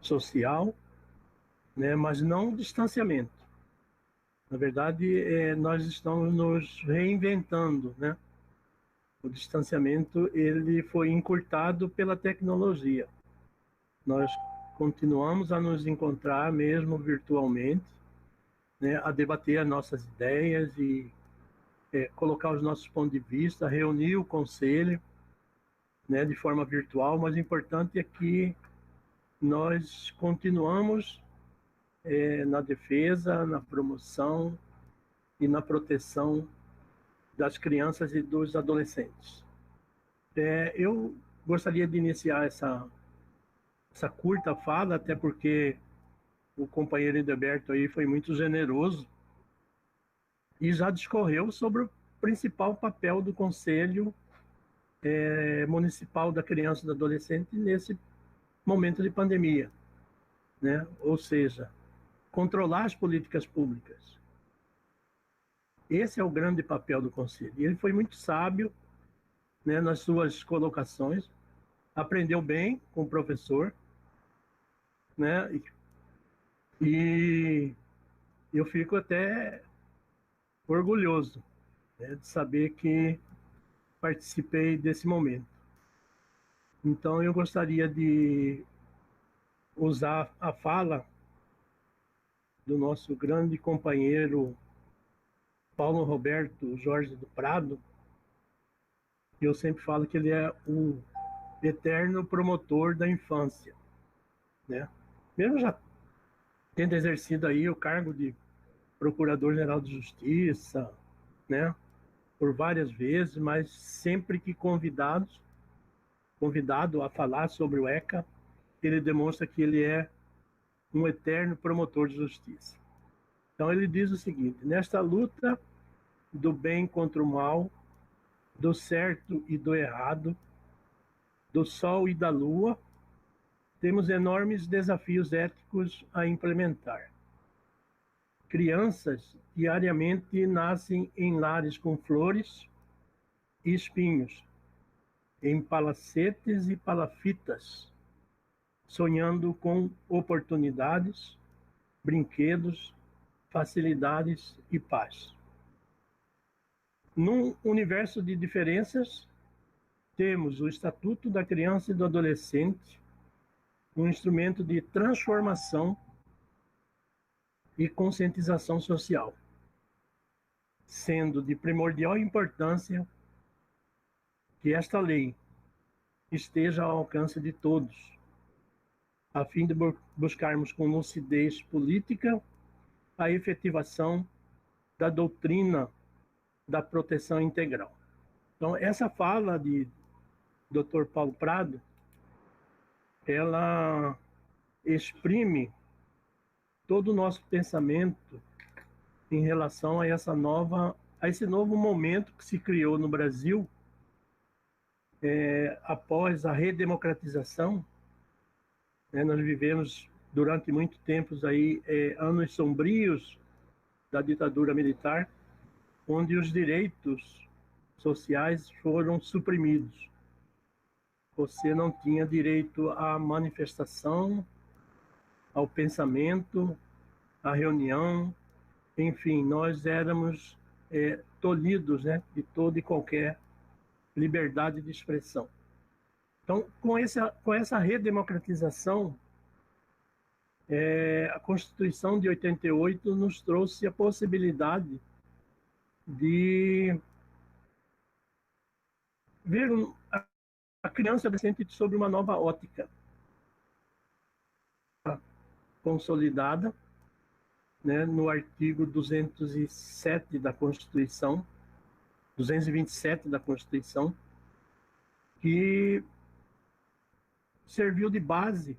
social, né, mas não o distanciamento. Na verdade, nós estamos nos reinventando, né? O distanciamento ele foi encurtado pela tecnologia. Nós continuamos a nos encontrar mesmo virtualmente, né, a debater as nossas ideias e colocar os nossos pontos de vista, reunir o conselho, né, de forma virtual, mas o importante é que nós continuamos na defesa, na promoção e na proteção das crianças e dos adolescentes. Eu gostaria de iniciar essa curta fala, até porque o companheiro Edelberto aí foi muito generoso e já discorreu sobre o principal papel do Conselho Municipal da Criança e do Adolescente nesse momento de pandemia, né? Ou seja, controlar as políticas públicas. Esse é o grande papel do Conselho. E ele foi muito sábio, né, nas suas colocações, aprendeu bem com o professor, né? E eu fico até orgulhoso, né, de saber que participei desse momento. Então, eu gostaria de usar a fala do nosso grande companheiro Paulo Roberto Jorge do Prado. Eu sempre falo que ele é o eterno promotor da infância, né? Mesmo já tendo exercido aí o cargo de Procurador-Geral de Justiça, né, por várias vezes, mas sempre que convidado a falar sobre o ECA, ele demonstra que ele é um eterno promotor de justiça. Então ele diz o seguinte: nesta luta do bem contra o mal, do certo e do errado, do sol e da lua, temos enormes desafios éticos a implementar. Crianças diariamente nascem em lares com flores e espinhos, em palacetes e palafitas, sonhando com oportunidades, brinquedos, facilidades e paz. Num universo de diferenças, temos o Estatuto da Criança e do Adolescente, um instrumento de transformação e conscientização social, sendo de primordial importância que esta lei esteja ao alcance de todos, a fim de buscarmos com lucidez política a efetivação da doutrina da proteção integral. Então, essa fala de Dr. Paulo Prado, ela exprime todo o nosso pensamento em relação a esse novo momento que se criou no Brasil após a redemocratização. Nós vivemos durante muito tempo aí anos sombrios da ditadura militar, onde os direitos sociais foram suprimidos. Você não tinha direito à manifestação, ao pensamento, à reunião, enfim, nós éramos tolhidos, né, de toda e qualquer liberdade de expressão. Então, com essa redemocratização, a Constituição de 88 nos trouxe a possibilidade de ver a criança e o adolescente sob uma nova ótica, consolidada, né, no artigo 207 da Constituição, 227 da Constituição, que serviu de base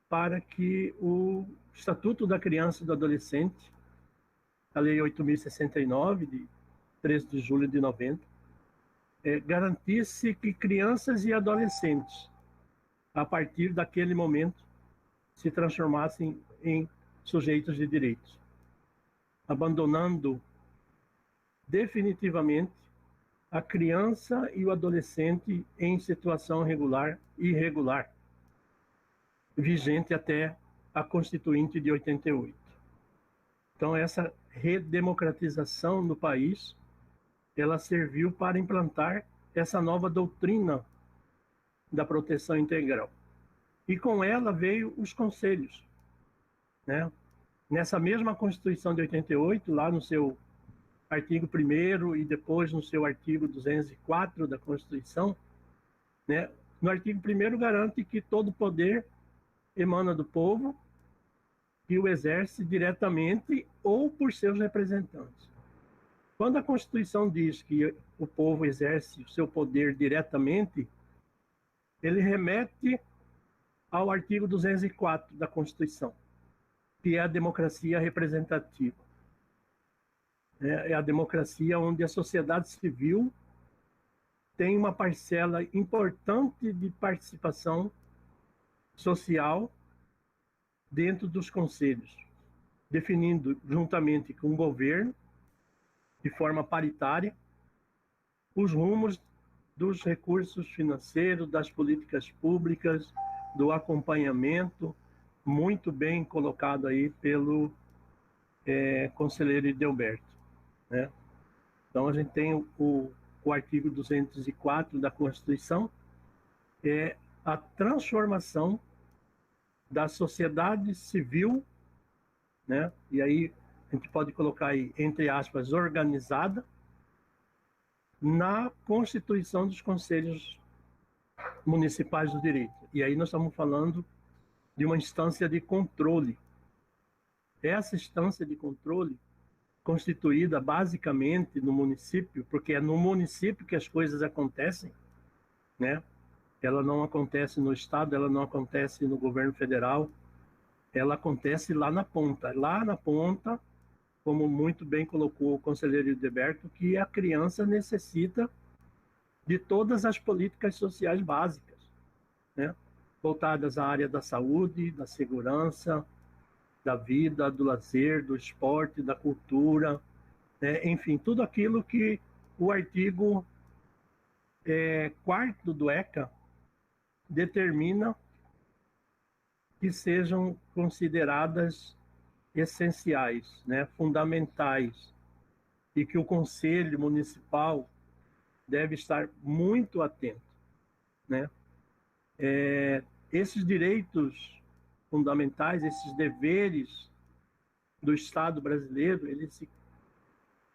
para que o Estatuto da Criança e do Adolescente, a Lei 8.069, de 13 de julho de 90, garantisse que crianças e adolescentes, a partir daquele momento, se transformassem em sujeitos de direitos, abandonando definitivamente a criança e o adolescente em situação regular e irregular, vigente até a Constituinte de 88. Então, essa redemocratização no país, ela serviu para implantar essa nova doutrina da proteção integral. E com ela veio os conselhos, né? Nessa mesma Constituição de 88, lá no seu artigo 1º e depois no seu artigo 204 da Constituição, né? No artigo 1º garante que todo poder emana do povo e o exerce diretamente ou por seus representantes. Quando a Constituição diz que o povo exerce o seu poder diretamente, ele remete ao artigo 204 da Constituição, que é a democracia representativa. É a democracia onde a sociedade civil tem uma parcela importante de participação social dentro dos conselhos, definindo juntamente com o governo, de forma paritária, os rumos dos recursos financeiros, das políticas públicas, do acompanhamento, muito bem colocado aí pelo conselheiro Edelberto, né? Então, a gente tem o artigo 204 da Constituição, a transformação da sociedade civil, né? E aí a gente pode colocar aí, entre aspas, organizada, na constituição dos conselhos municipais do direito. E aí nós estamos falando de uma instância de controle. Essa instância de controle, constituída basicamente no município, porque é no município que as coisas acontecem, né? Ela não acontece no Estado, ela não acontece no governo federal, ela acontece lá na ponta. Lá na ponta, como muito bem colocou o conselheiro Edelberto, que a criança necessita de todas as políticas sociais básicas, né? Voltadas à área da saúde, da segurança, da vida, do lazer, do esporte, da cultura, né? Enfim, tudo aquilo que o artigo 4º do ECA determina que sejam consideradas essenciais, né, fundamentais, e que o Conselho Municipal deve estar muito atento, né? Esses direitos fundamentais, esses deveres do Estado brasileiro,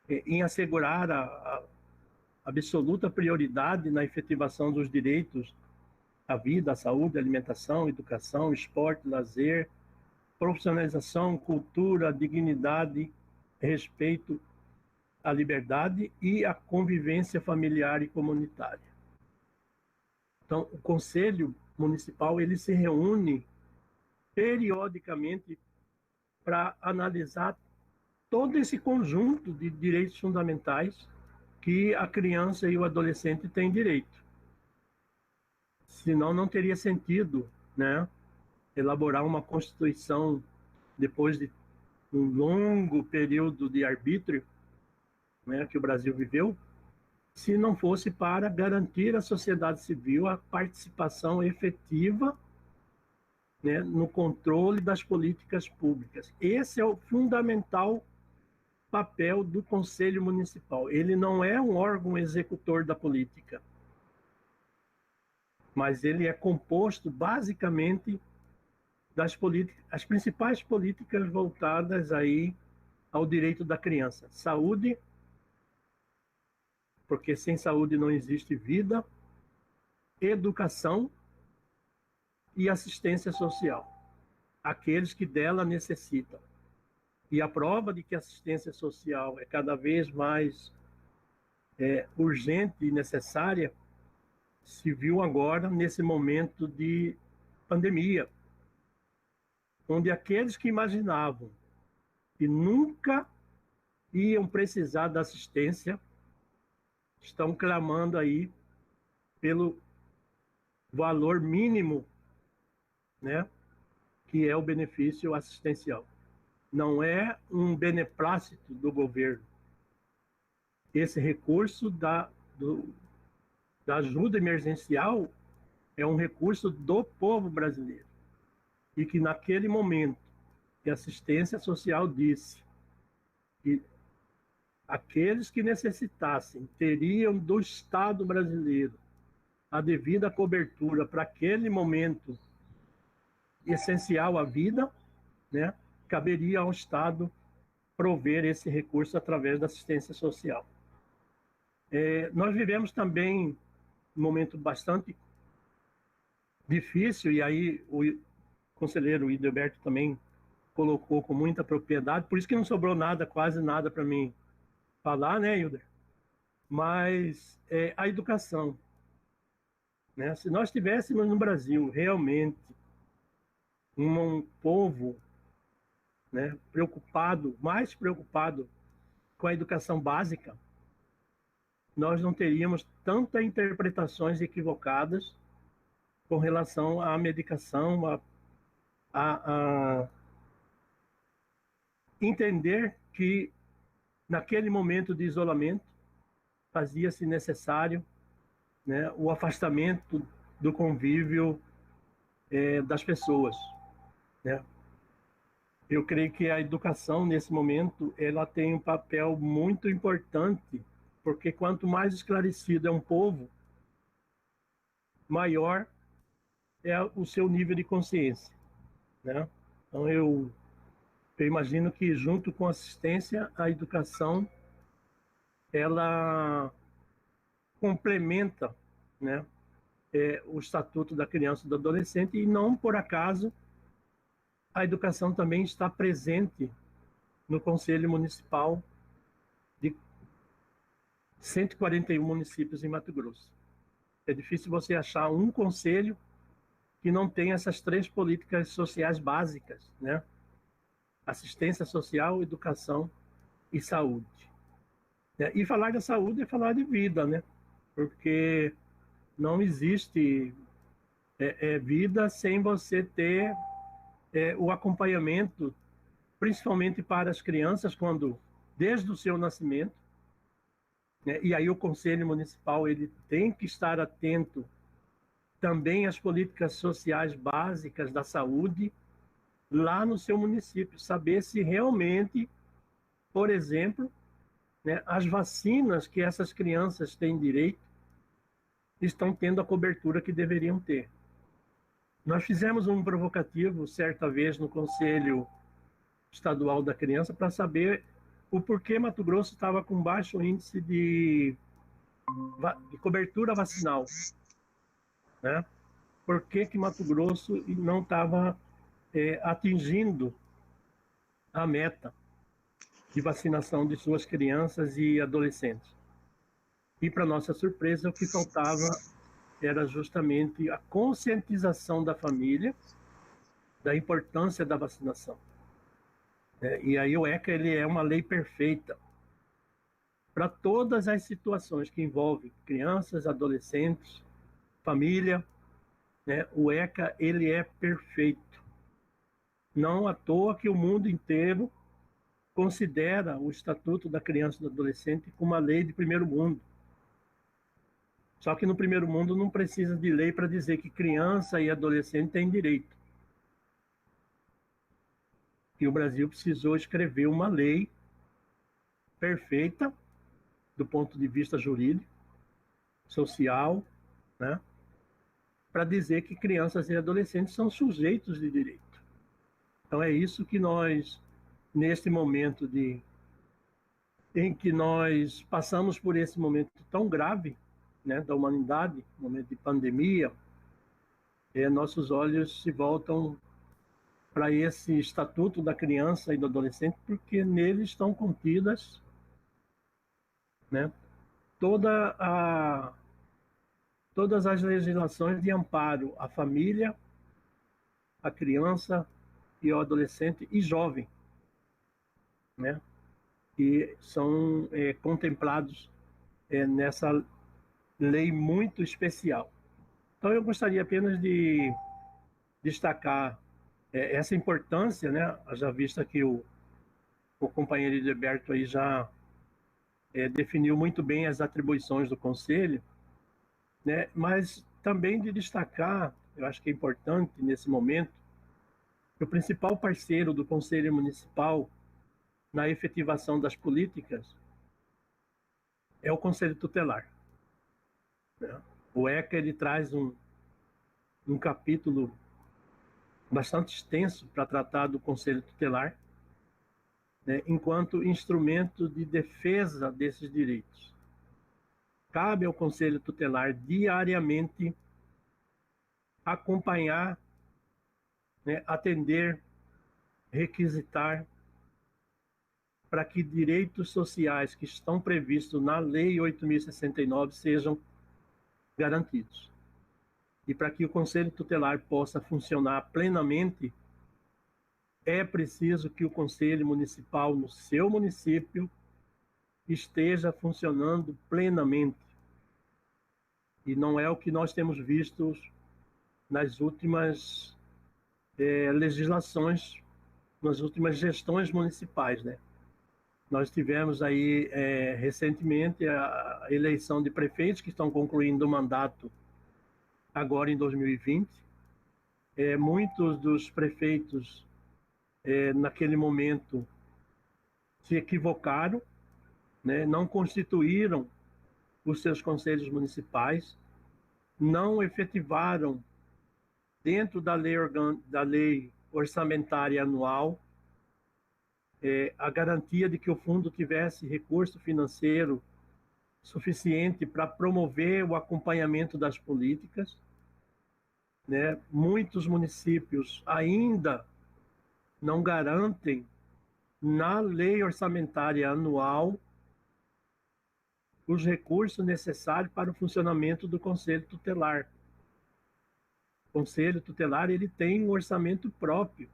em assegurar a absoluta prioridade na efetivação dos direitos à vida, à saúde, à alimentação, educação, esporte, lazer, profissionalização, cultura, dignidade, respeito à liberdade e à convivência familiar e comunitária. Então, o Conselho Municipal, ele se reúne periodicamente para analisar todo esse conjunto de direitos fundamentais que a criança e o adolescente têm direito. Senão não teria sentido, né, elaborar uma Constituição depois de um longo período de arbítrio, né, que o Brasil viveu, se não fosse para garantir à sociedade civil a participação efetiva, né, no controle das políticas públicas. Esse é o fundamental papel do Conselho Municipal. Ele não é um órgão executor da política, mas ele é composto basicamente das políticas, as principais políticas voltadas aí ao direito da criança. Saúde, porque sem saúde não existe vida, educação e assistência social, aqueles que dela necessitam. E a prova de que a assistência social é cada vez mais urgente e necessária se viu agora nesse momento de pandemia, onde aqueles que imaginavam que nunca iam precisar da assistência estão clamando aí pelo valor mínimo, né, que é o benefício assistencial. Não é um beneplácito do governo. Esse recurso da ajuda emergencial é um recurso do povo brasileiro. E que naquele momento que a assistência social disse que aqueles que necessitassem teriam do Estado brasileiro a devida cobertura para aquele momento essencial à vida, né, caberia ao Estado prover esse recurso através da assistência social. Nós vivemos também um momento bastante difícil, e aí o conselheiro Idelberto também colocou com muita propriedade, por isso que não sobrou nada, quase nada para mim falar, né, Hilder? Mas a educação, né? Se nós tivéssemos no Brasil realmente um povo, né, mais preocupado com a educação básica, nós não teríamos tantas interpretações equivocadas com relação à medicação, a entender que naquele momento de isolamento fazia-se necessário, né, o afastamento do convívio das pessoas, né? Eu creio que a educação nesse momento ela tem um papel muito importante, porque quanto mais esclarecido é um povo, maior é o seu nível de consciência, né? Então eu imagino que junto com a assistência, a educação ela complementa, né, o Estatuto da Criança e do Adolescente, e não por acaso a educação também está presente no Conselho Municipal de 141 municípios em Mato Grosso. É difícil você achar um conselho que não tenha essas três políticas sociais básicas, né? Assistência social, educação e saúde. E falar da saúde é falar de vida, né? Porque não existe vida sem você ter o acompanhamento, principalmente para as crianças, desde o seu nascimento, né? E aí o Conselho Municipal ele tem que estar atento também às políticas sociais básicas da saúde lá no seu município, saber se realmente, por exemplo, né, as vacinas que essas crianças têm direito estão tendo a cobertura que deveriam ter. Nós fizemos um provocativo certa vez no Conselho Estadual da Criança para saber o porquê Mato Grosso estava com baixo índice de cobertura vacinal, né? Por que Mato Grosso não estava atingindo a meta de vacinação de suas crianças e adolescentes? E, para nossa surpresa, o que faltava era justamente a conscientização da família da importância da vacinação. E aí o ECA ele é uma lei perfeita para todas as situações que envolvem crianças, adolescentes, família, né? O ECA ele é perfeito. Não à toa que o mundo inteiro considera o Estatuto da Criança e do Adolescente como uma lei de primeiro mundo. Só que no primeiro mundo não precisa de lei para dizer que criança e adolescente têm direito. E o Brasil precisou escrever uma lei perfeita do ponto de vista jurídico, social, né, para dizer que crianças e adolescentes são sujeitos de direito. Então é isso que nós, neste momento em que nós passamos por esse momento tão grave, né, da humanidade, momento de pandemia, nossos olhos se voltam para esse Estatuto da Criança e do Adolescente, porque nele estão contidas, né, todas as legislações de amparo à família, à criança e ao adolescente e jovem, né, que são contemplados nessa lei muito especial. Então, eu gostaria apenas de destacar essa importância, né, já vista que o companheiro Edilberto aí já definiu muito bem as atribuições do Conselho, né, mas também de destacar, eu acho que é importante nesse momento, que o principal parceiro do Conselho Municipal na efetivação das políticas é o Conselho Tutelar, né? O ECA ele traz um capítulo bastante extenso para tratar do Conselho Tutelar, né, enquanto instrumento de defesa desses direitos. Cabe ao Conselho Tutelar diariamente acompanhar, né, atender, requisitar para que direitos sociais que estão previstos na Lei 8.069 sejam garantidos. E para que o Conselho Tutelar possa funcionar plenamente, é preciso que o Conselho Municipal, no seu município, esteja funcionando plenamente. E não é o que nós temos visto nas últimas legislações, nas últimas gestões municipais, né? Nós tivemos aí recentemente a eleição de prefeitos que estão concluindo o mandato agora em 2020. Muitos dos prefeitos naquele momento se equivocaram, né? Não constituíram os seus conselhos municipais, não efetivaram dentro da lei orçamentária anual a garantia de que o fundo tivesse recurso financeiro suficiente para promover o acompanhamento das políticas, né? Muitos municípios ainda não garantem na lei orçamentária anual os recursos necessários para o funcionamento do Conselho Tutelar. O Conselho Tutelar ele tem um orçamento próprio.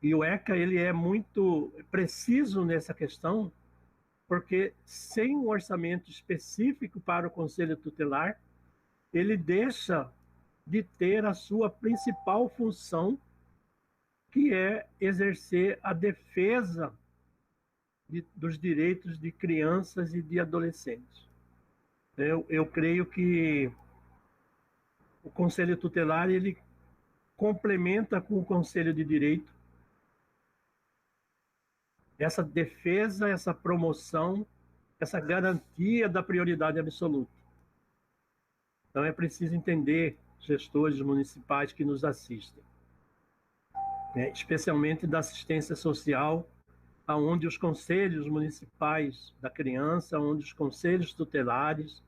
E o ECA ele é muito preciso nessa questão, porque sem um orçamento específico para o Conselho Tutelar, ele deixa de ter a sua principal função, que é exercer a defesa dos direitos de crianças e de adolescentes. Eu creio que o Conselho Tutelar ele complementa com o Conselho de Direito essa defesa, essa promoção, essa garantia da prioridade absoluta. Então é preciso entender, gestores municipais que nos assistem, né, especialmente da assistência social, onde os conselhos municipais da criança, onde os conselhos tutelares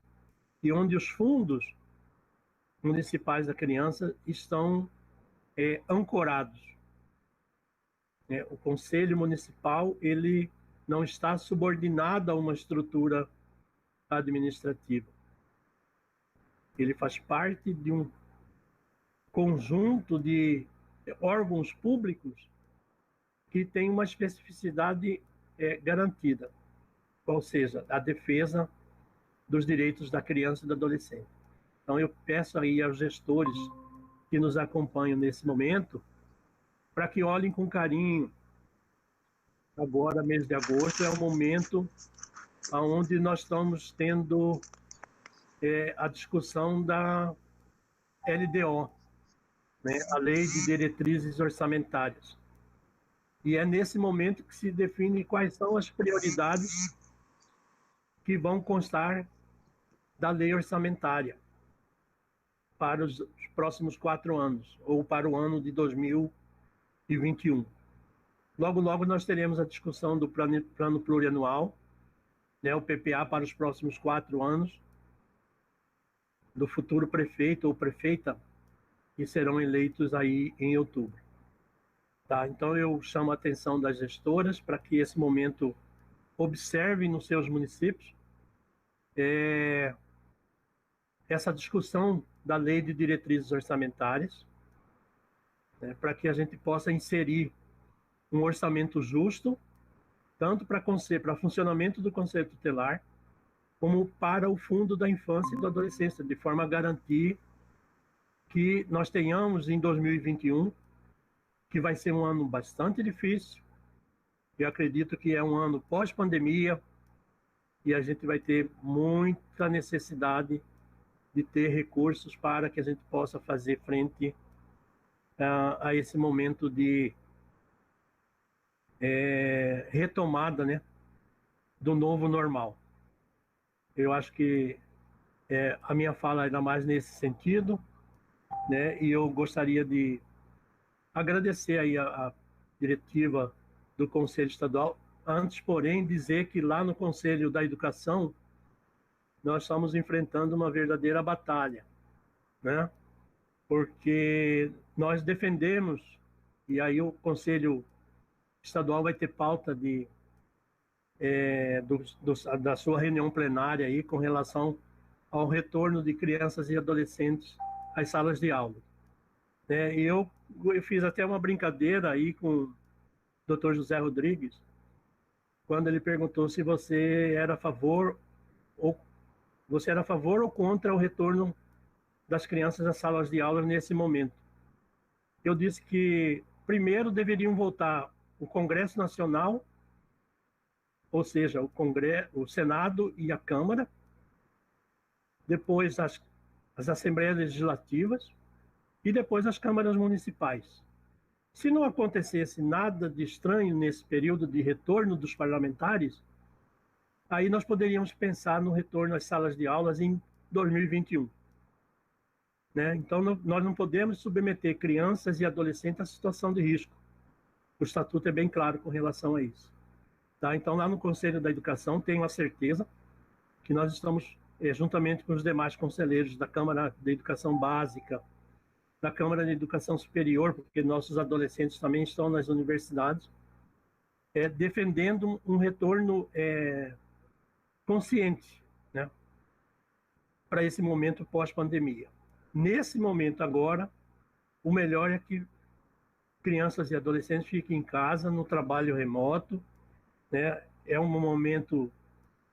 e onde os fundos municipais da criança estão ancorados. O Conselho Municipal ele não está subordinado a uma estrutura administrativa. Ele faz parte de um conjunto de órgãos públicos que tem uma especificidade garantida, ou seja, a defesa dos direitos da criança e do adolescente. Então eu peço aí aos gestores que nos acompanham nesse momento para que olhem com carinho. Agora, mês de agosto, é o momento onde nós estamos tendo a discussão da LDO, né? A Lei de Diretrizes Orçamentárias. E é nesse momento que se define quais são as prioridades que vão constar da lei orçamentária para os próximos 4 anos, ou para o ano de 2021. Logo, logo nós teremos a discussão do plano plurianual, né, o PPA para os próximos 4 anos, do futuro prefeito ou prefeita que serão eleitos aí em outubro. Tá? Então eu chamo a atenção das gestoras para que esse momento observem nos seus municípios essa discussão da lei de diretrizes orçamentárias, né, para que a gente possa inserir um orçamento justo, tanto para funcionamento do Conselho Tutelar, como para o Fundo da Infância e da Adolescência, de forma a garantir que nós tenhamos em 2021, que vai ser um ano bastante difícil, eu acredito que é um ano pós-pandemia, e a gente vai ter muita necessidade de ter recursos para que a gente possa fazer frente a esse momento de retomada, né, do novo normal. Eu acho que a minha fala era mais nesse sentido, né, e eu gostaria de agradecer aí a diretiva do Conselho Estadual, antes, porém, dizer que lá no Conselho da Educação nós estamos enfrentando uma verdadeira batalha, né? Porque nós defendemos, e aí o Conselho Estadual vai ter pauta da sua reunião plenária aí com relação ao retorno de crianças e adolescentes às salas de aula. Eu fiz até uma brincadeira aí com o Dr. José Rodrigues, quando ele perguntou se você era a favor ou contra o retorno das crianças às salas de aula nesse momento. Eu disse que primeiro deveriam voltar o Congresso Nacional, ou seja, o Senado e a Câmara, depois as Assembleias Legislativas e depois as câmaras municipais. Se não acontecesse nada de estranho nesse período de retorno dos parlamentares, aí nós poderíamos pensar no retorno às salas de aulas em 2021. Né? Então, nós não podemos submeter crianças e adolescentes à situação de risco. O Estatuto é bem claro com relação a isso. Tá? Então, lá no Conselho da Educação, tenho a certeza que nós estamos, juntamente com os demais conselheiros da Câmara de Educação Básica, da Câmara de Educação Superior, porque nossos adolescentes também estão nas universidades, defendendo um retorno consciente, né, para esse momento pós-pandemia. Nesse momento agora, o melhor é que crianças e adolescentes fiquem em casa, no trabalho remoto, né? É um momento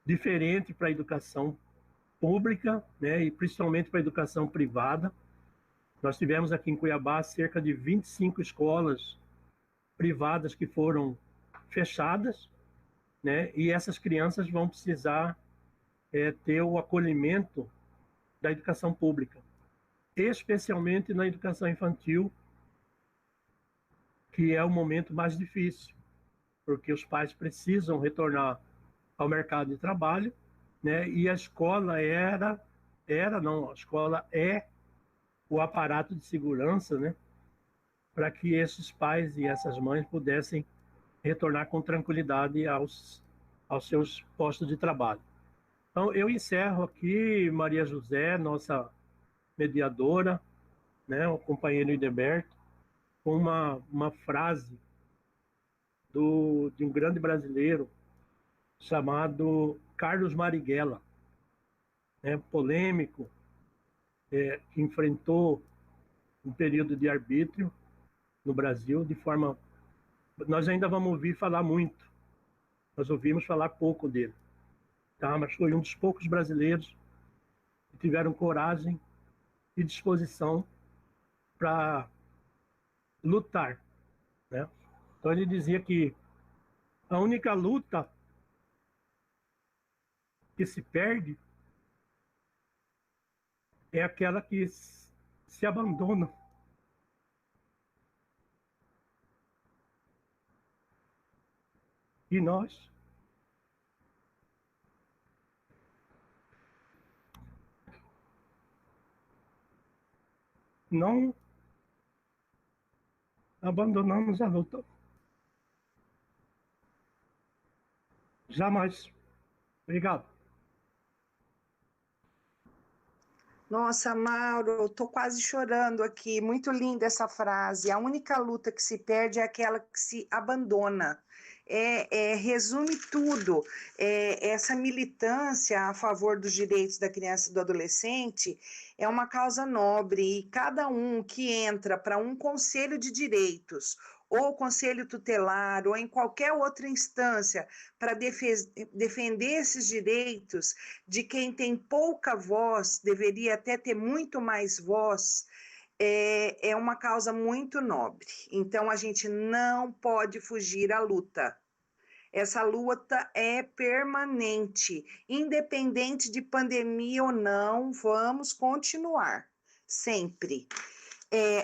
diferente para a educação pública, né, e principalmente para a educação privada. Nós tivemos aqui em Cuiabá cerca de 25 escolas privadas que foram fechadas, né, e essas crianças vão precisar ter o acolhimento da educação pública, especialmente na educação infantil, que é o momento mais difícil, porque os pais precisam retornar ao mercado de trabalho, né, e a escola a escola é o aparato de segurança, né, para que esses pais e essas mães pudessem retornar com tranquilidade aos seus postos de trabalho. Então, eu encerro aqui, Maria José, nossa mediadora, né, o companheiro Ideberto, com uma frase de um grande brasileiro chamado Carlos Marighella, né, polêmico, que enfrentou um período de arbítrio no Brasil de forma... Nós ainda vamos ouvir falar muito, nós ouvimos falar pouco dele, tá? Mas foi um dos poucos brasileiros que tiveram coragem e disposição para lutar, né? Então ele dizia que a única luta que se perde é aquela que se abandona. E nós não abandonamos a luta. Jamais. Obrigado. Nossa, Mauro, eu tô quase chorando aqui. Muito linda essa frase. A única luta que se perde é aquela que se abandona. Resume tudo. Essa militância a favor dos direitos da criança e do adolescente é uma causa nobre e cada um que entra para um conselho de direitos ou conselho tutelar ou em qualquer outra instância para defender esses direitos de quem tem pouca voz, deveria até ter muito mais voz, é uma causa muito nobre. Então, a gente não pode fugir à luta. Essa luta é permanente, independente de pandemia ou não, vamos continuar, sempre.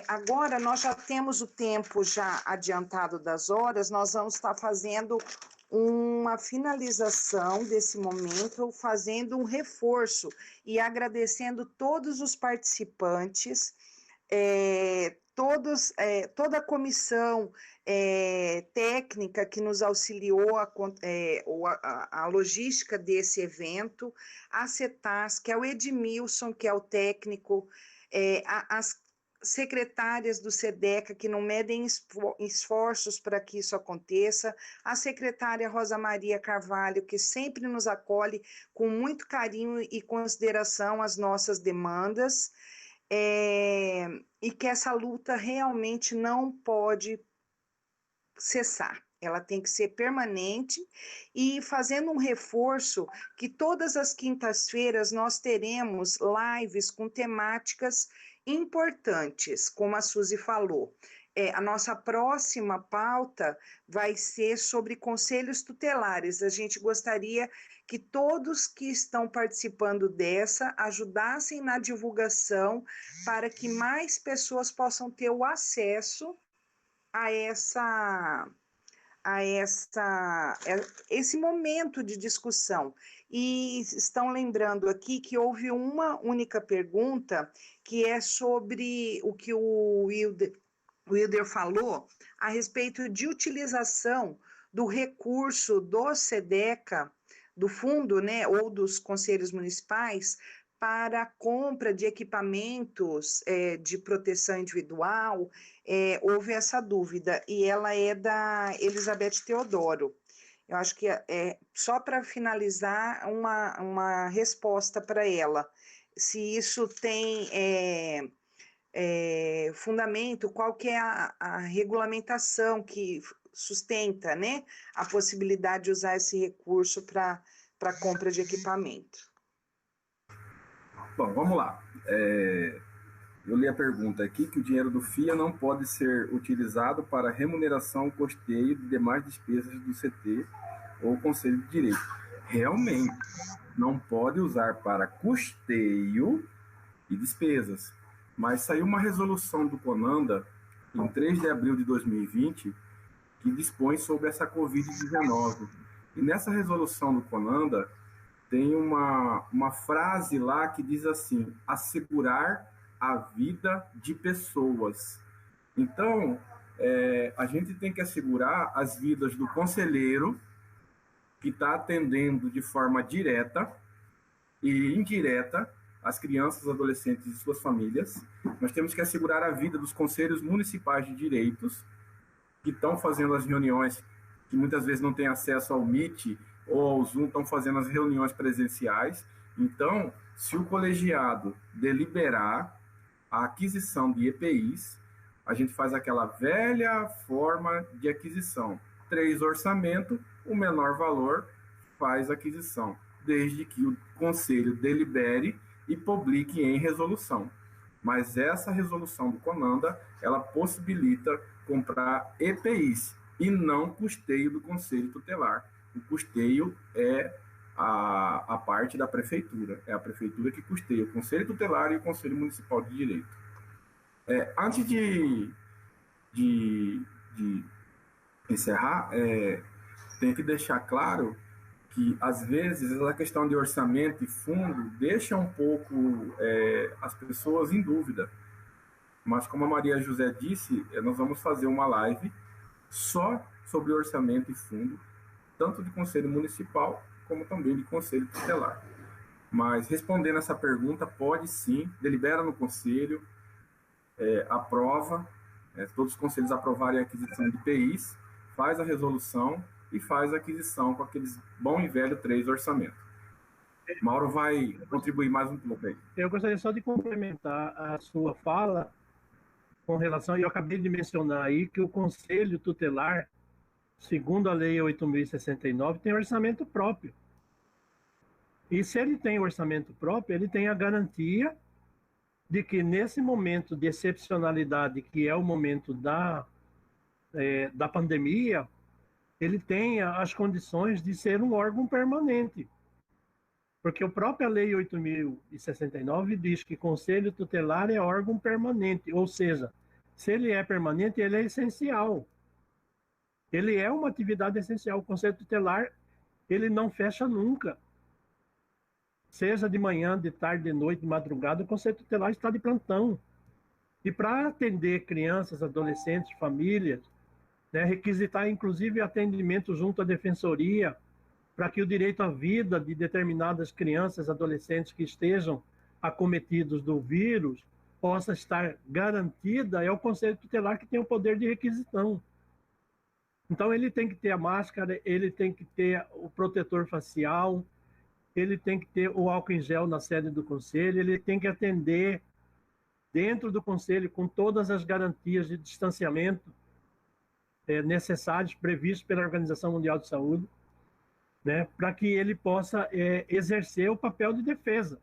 Agora, nós já temos o tempo já adiantado das horas, nós vamos estar fazendo uma finalização desse momento, fazendo um reforço e agradecendo todos os participantes, toda a comissão técnica que nos auxiliou a logística desse evento, a CETAS, que é o Edmilson, que é o técnico, as secretárias do SEDECA, que não medem esforços para que isso aconteça, a secretária Rosa Maria Carvalho, que sempre nos acolhe com muito carinho e consideração as nossas demandas, e que essa luta realmente não pode cessar. Ela tem que ser permanente e fazendo um reforço que todas as quintas-feiras nós teremos lives com temáticas importantes, como a Suzy falou. A nossa próxima pauta vai ser sobre conselhos tutelares. A gente gostaria que todos que estão participando dessa ajudassem na divulgação para que mais pessoas possam ter o acesso a esse momento de discussão. E estão lembrando aqui que houve uma única pergunta, que é sobre o que o Wilder falou, a respeito de utilização do recurso do SEDECA, do fundo, né, ou dos conselhos municipais, para a compra de equipamentos de proteção individual. Houve essa dúvida, e ela é da Elizabeth Teodoro. Eu acho que só para finalizar uma resposta para ela, se isso tem fundamento, qual que é a regulamentação que sustenta, né, a possibilidade de usar esse recurso para compra de equipamento. Bom, vamos lá. Eu li a pergunta aqui que o dinheiro do FIA não pode ser utilizado para remuneração, custeio de demais despesas do CT ou Conselho de Direito. Realmente, não pode usar para custeio e despesas. Mas saiu uma resolução do CONANDA, em 3 de abril de 2020, que dispõe sobre essa Covid-19. E nessa resolução do CONANDA, tem uma frase lá que diz assim: assegurar a vida de pessoas. Então, a gente tem que assegurar as vidas do conselheiro, que está atendendo de forma direta e indireta as crianças, adolescentes e suas famílias. Nós temos que assegurar a vida dos conselhos municipais de direitos, que estão fazendo as reuniões, que muitas vezes não têm acesso ao Meet ou ao Zoom, estão fazendo as reuniões presenciais. Então, se o colegiado deliberar a aquisição de EPIs, a gente faz aquela velha forma de aquisição. 3 orçamentos, o menor valor faz aquisição, desde que o conselho delibere e publique em resolução. Mas essa resolução do CONANDA, ela possibilita comprar EPIs e não custeio do conselho tutelar. O custeio é a parte da prefeitura. É a prefeitura que custeia o conselho tutelar e o conselho municipal de direito. Antes de encerrar, tem que deixar claro que, às vezes, a questão de orçamento e fundo deixa um pouco as pessoas em dúvida. Mas, como a Maria José disse, nós vamos fazer uma live só sobre orçamento e fundo, tanto de Conselho Municipal, como também de Conselho Tutelar. Mas, respondendo essa pergunta, pode sim, delibera no Conselho, aprova, todos os conselhos aprovarem a aquisição de PIs, faz a resolução e faz a aquisição com aqueles bom e velho 3 orçamentos. Mauro vai contribuir mais um pouco aí. Eu gostaria só de complementar a sua fala com relação, e eu acabei de mencionar aí, que o Conselho Tutelar, segundo a Lei 8.069, tem orçamento próprio. E se ele tem orçamento próprio, ele tem a garantia de que nesse momento de excepcionalidade, que é o momento da pandemia, ele tenha as condições de ser um órgão permanente. Porque a própria Lei 8.069 diz que Conselho Tutelar é órgão permanente, ou seja, se ele é permanente, ele é essencial. Ele é uma atividade essencial. O Conselho Tutelar, ele não fecha nunca. Seja de manhã, de tarde, de noite, de madrugada, o Conselho Tutelar está de plantão. E para atender crianças, adolescentes, famílias, requisitar inclusive atendimento junto à Defensoria, para que o direito à vida de determinadas crianças, adolescentes que estejam acometidos do vírus possa estar garantida, é o Conselho Tutelar que tem o poder de requisição. Então ele tem que ter a máscara, ele tem que ter o protetor facial, ele tem que ter o álcool em gel na sede do Conselho, ele tem que atender dentro do Conselho com todas as garantias de distanciamento necessários, previstos pela Organização Mundial de Saúde, para que ele possa exercer o papel de defesa.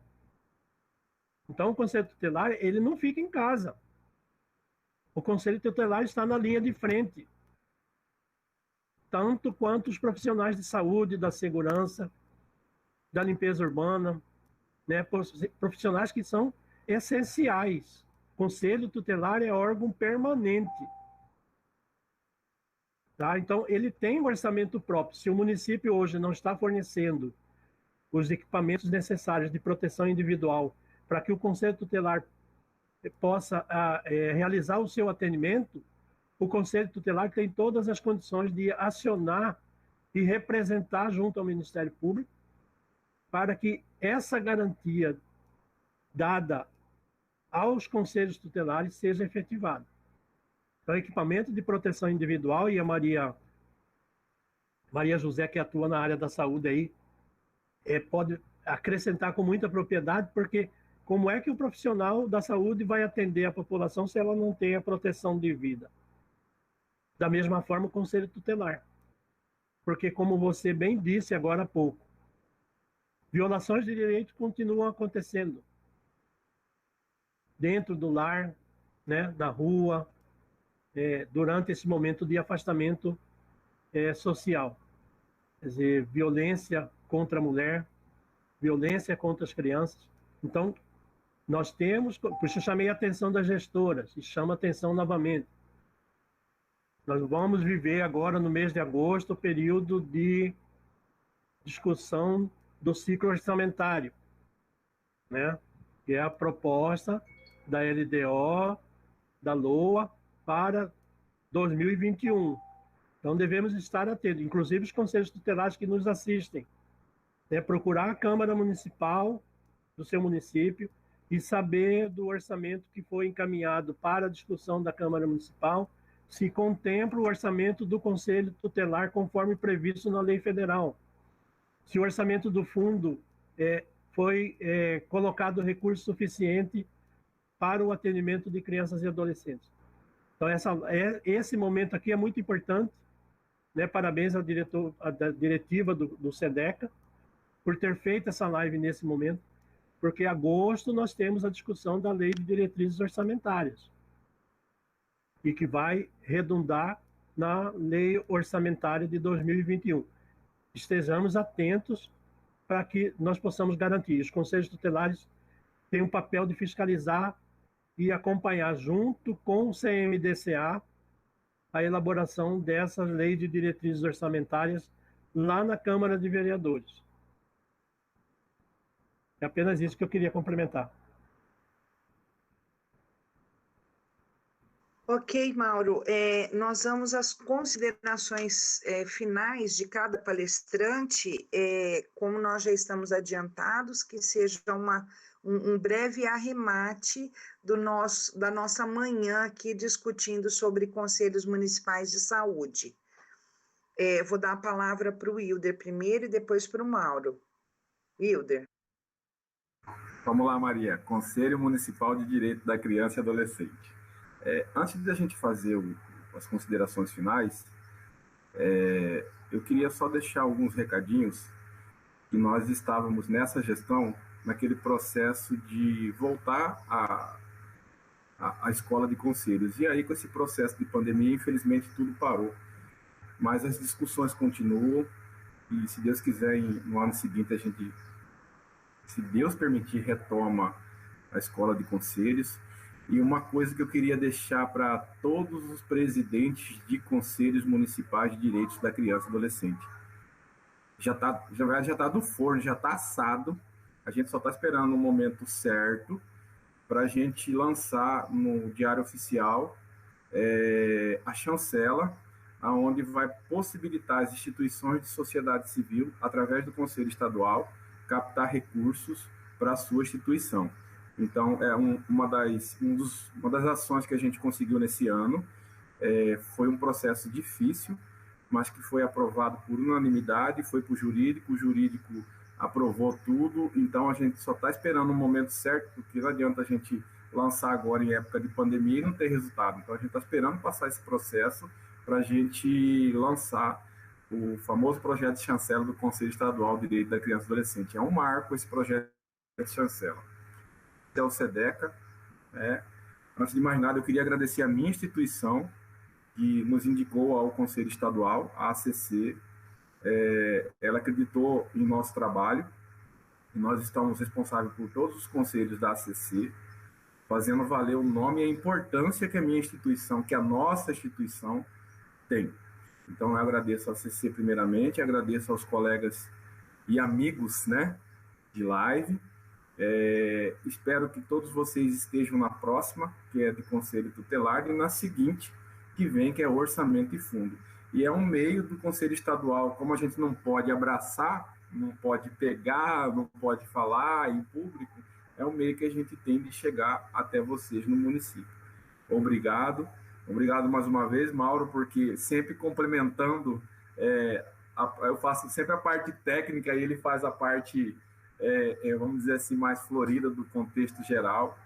Então, o Conselho Tutelar, ele não fica em casa. O Conselho Tutelar está na linha de frente, tanto quanto os profissionais de saúde, da segurança, da limpeza urbana, profissionais que são essenciais. O Conselho Tutelar é órgão permanente. Tá? Então, ele tem um orçamento próprio. Se o município hoje não está fornecendo os equipamentos necessários de proteção individual para que o Conselho Tutelar possa realizar o seu atendimento, o Conselho Tutelar tem todas as condições de acionar e representar junto ao Ministério Público para que essa garantia dada aos conselhos tutelares seja efetivada. Então, equipamento de proteção individual, e a Maria José, que atua na área da saúde aí, pode acrescentar com muita propriedade, porque como é que o profissional da saúde vai atender a população se ela não tem a proteção de vida? Da mesma forma, o Conselho Tutelar. Porque, como você bem disse agora há pouco, violações de direito continuam acontecendo dentro do lar, da rua, durante esse momento de afastamento social. Quer dizer, violência contra a mulher, violência contra as crianças. Então, nós temos, por isso eu chamei a atenção das gestoras, e chamo a atenção novamente. Nós vamos viver agora, no mês de agosto, o período de discussão do ciclo orçamentário, que é a proposta da LDO, da LOA, para 2021. Então, devemos estar atentos, inclusive os conselhos tutelares que nos assistem, procurar a Câmara Municipal do seu município e saber do orçamento que foi encaminhado para a discussão da Câmara Municipal, se contempla o orçamento do Conselho Tutelar conforme previsto na lei federal. Se o orçamento do fundo foi colocado recurso suficiente para o atendimento de crianças e adolescentes. Então, esse momento aqui é muito importante. Parabéns à diretiva do SEDECA por ter feito essa live nesse momento, porque em agosto nós temos a discussão da Lei de Diretrizes Orçamentárias, e que vai redundar na Lei Orçamentária de 2021. Estejamos atentos para que nós possamos garantir. Os conselhos tutelares têm um papel de fiscalizar e acompanhar, junto com o CMDCA, a elaboração dessa Lei de Diretrizes Orçamentárias lá na Câmara de Vereadores. É apenas isso que eu queria complementar. Ok, Mauro. Nós vamos às considerações finais de cada palestrante. Como nós já estamos adiantados, que seja um breve arremate da nossa manhã aqui discutindo sobre conselhos municipais de saúde. Vou dar a palavra para o Wilder primeiro e depois para o Mauro. Wilder. Vamos lá, Maria. Conselho Municipal de Direito da Criança e Adolescente. Antes de a gente fazer as considerações finais, eu queria só deixar alguns recadinhos que nós estávamos nessa gestão, naquele processo de voltar à escola de conselhos. E aí, com esse processo de pandemia, infelizmente, tudo parou. Mas as discussões continuam e, se Deus quiser, no ano seguinte, a gente, se Deus permitir, retoma a escola de conselhos. E uma coisa que eu queria deixar para todos os presidentes de conselhos municipais de direitos da criança e adolescente. Já tá do forno, já está assado. A gente só está esperando o momento certo para a gente lançar no Diário Oficial a chancela, aonde vai possibilitar as instituições de sociedade civil, através do Conselho Estadual, captar recursos para a sua instituição. Então, uma das ações que a gente conseguiu nesse ano. Foi um processo difícil, mas que foi aprovado por unanimidade, foi para o jurídico aprovou tudo, então a gente só está esperando o momento certo, porque não adianta a gente lançar agora em época de pandemia e não ter resultado. Então a gente está esperando passar esse processo para a gente lançar o famoso projeto de chancela do Conselho Estadual de Direito da Criança e Adolescente. É um marco esse projeto de chancela. É o SEDECA. Antes de mais nada, eu queria agradecer a minha instituição, que nos indicou ao Conselho Estadual, a ACC. Ela acreditou em nosso trabalho, e nós estamos responsáveis por todos os conselhos da ACC, fazendo valer o nome e a importância que a minha instituição, que a nossa instituição tem. Então, eu agradeço a ACC primeiramente, agradeço aos colegas e amigos, de live. Espero que todos vocês estejam na próxima, que é de Conselho Tutelar, e na seguinte, que vem, que é Orçamento e Fundo. E é um meio do Conselho Estadual, como a gente não pode abraçar, não pode pegar, não pode falar em público, é um meio que a gente tem de chegar até vocês no município. Obrigado mais uma vez, Mauro, porque sempre complementando, eu faço sempre a parte técnica e ele faz a parte, vamos dizer assim, mais florida do contexto geral.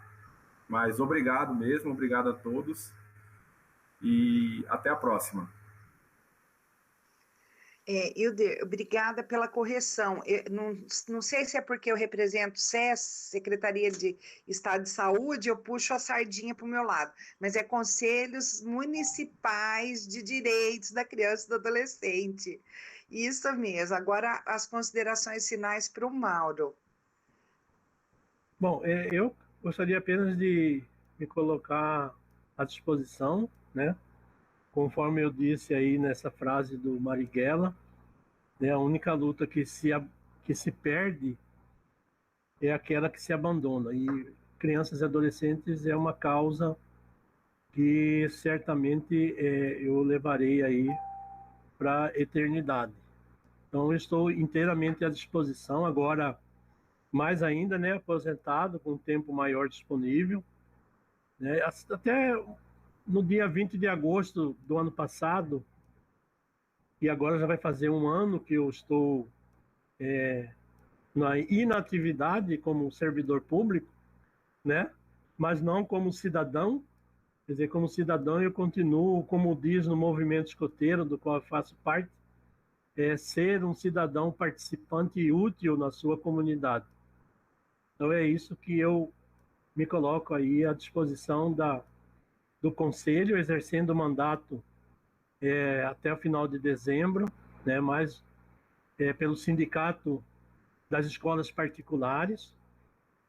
Mas obrigado mesmo, obrigado a todos e até a próxima. Hilder, obrigada pela correção. Não sei se é porque eu represento SES, Secretaria de Estado de Saúde, eu puxo a sardinha para o meu lado, mas é Conselhos Municipais de Direitos da Criança e do Adolescente. Isso mesmo. Agora, as considerações finais para o Mauro. Bom, eu gostaria apenas de me colocar à disposição, Conforme eu disse aí nessa frase do Marighella, a única luta que se perde é aquela que se abandona. E crianças e adolescentes é uma causa que certamente eu levarei aí para a eternidade. Então, eu estou inteiramente à disposição, agora mais ainda, aposentado, com um tempo maior disponível. Até no dia 20 de agosto do ano passado, e agora já vai fazer um ano que eu estou na inatividade como servidor público, mas não como cidadão. Quer dizer, como cidadão eu continuo, como diz no movimento escoteiro, do qual eu faço parte, ser um cidadão participante e útil na sua comunidade. Então é isso que eu me coloco aí à disposição do Conselho, exercendo o mandato até o final de dezembro, mas pelo Sindicato das Escolas Particulares,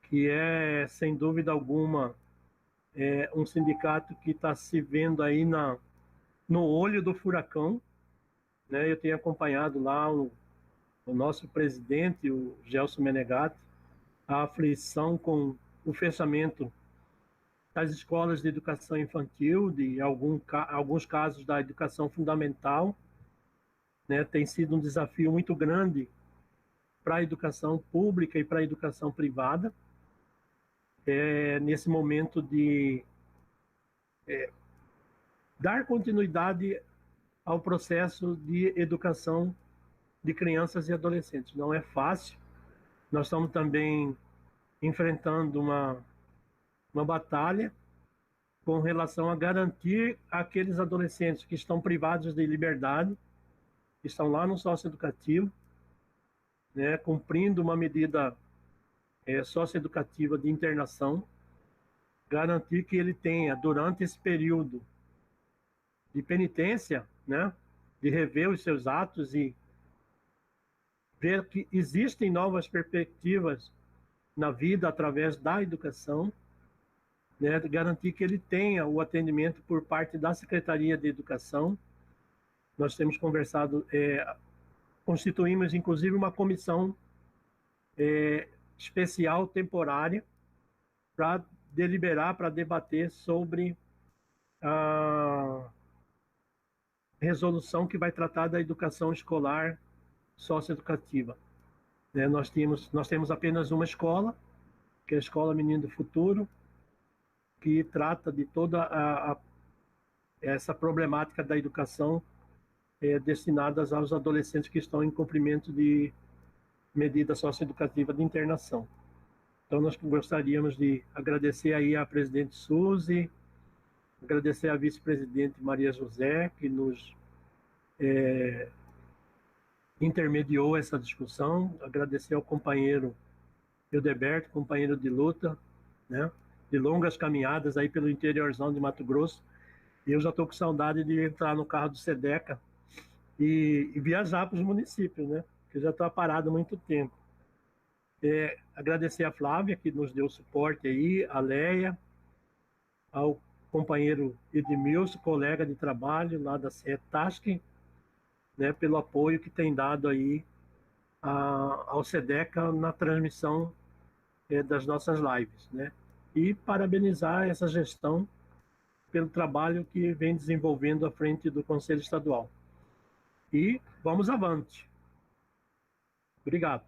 que é, sem dúvida alguma, um sindicato que está se vendo aí no olho do furacão, né? Eu tenho acompanhado lá o nosso presidente, o Gelson Menegatti, a aflição com o fechamento das escolas de educação infantil, de alguns casos da educação fundamental, né? Tem sido um desafio muito grande para a educação pública e para a educação privada, nesse momento de dar continuidade ao processo de educação de crianças e adolescentes. Não é fácil. Nós estamos também enfrentando uma batalha com relação a garantir aqueles adolescentes que estão privados de liberdade, que estão lá no socioeducativo, né, cumprindo uma medida socioeducativa de internação, garantir que ele tenha, durante esse período de penitência, né, de rever os seus atos e ver que existem novas perspectivas na vida através da educação, né, garantir que ele tenha o atendimento por parte da Secretaria de Educação. Nós temos conversado, constituímos inclusive uma comissão especial temporária para deliberar, para debater sobre a resolução que vai tratar da educação escolar socioeducativa. Né, nós temos apenas uma escola, que é a Escola Menino do Futuro, que trata de toda essa problemática da educação destinadas aos adolescentes que estão em cumprimento de medida socioeducativa de internação. Então, nós gostaríamos de agradecer aí à presidente Suzy, agradecer à vice-presidente Maria José, que nos intermediou essa discussão, agradecer ao companheiro Hildeberto, companheiro de luta, né, de longas caminhadas aí pelo interiorzão de Mato Grosso. E eu já estou com saudade de entrar no carro do SEDECA e viajar para os municípios, né, que eu já estou parado há muito tempo. Agradecer a Flávia, que nos deu suporte aí, a Leia, ao companheiro Edmilson, colega de trabalho lá da CETASC, né, pelo apoio que tem dado aí ao SEDECA na transmissão das nossas lives, né? E parabenizar essa gestão pelo trabalho que vem desenvolvendo à frente do Conselho Estadual. E vamos avante. Obrigado.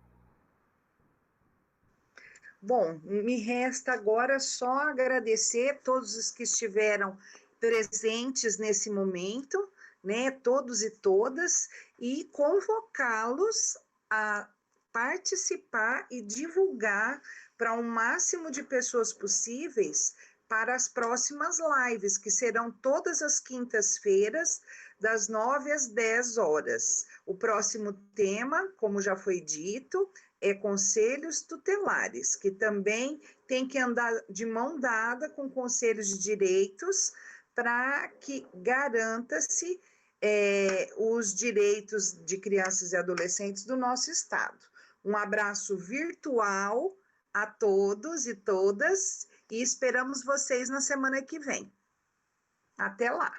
Bom, me resta agora só agradecer todos os que estiveram presentes nesse momento, né, todos e todas, e convocá-los a participar e divulgar para um máximo de pessoas possíveis para as próximas lives, que serão todas as quintas-feiras, das 9 às 10 horas. O próximo tema, como já foi dito, é conselhos tutelares, que também tem que andar de mão dada com conselhos de direitos para que garanta-se os direitos de crianças e adolescentes do nosso estado. Um abraço virtual a todos e todas e esperamos vocês na semana que vem. Até lá!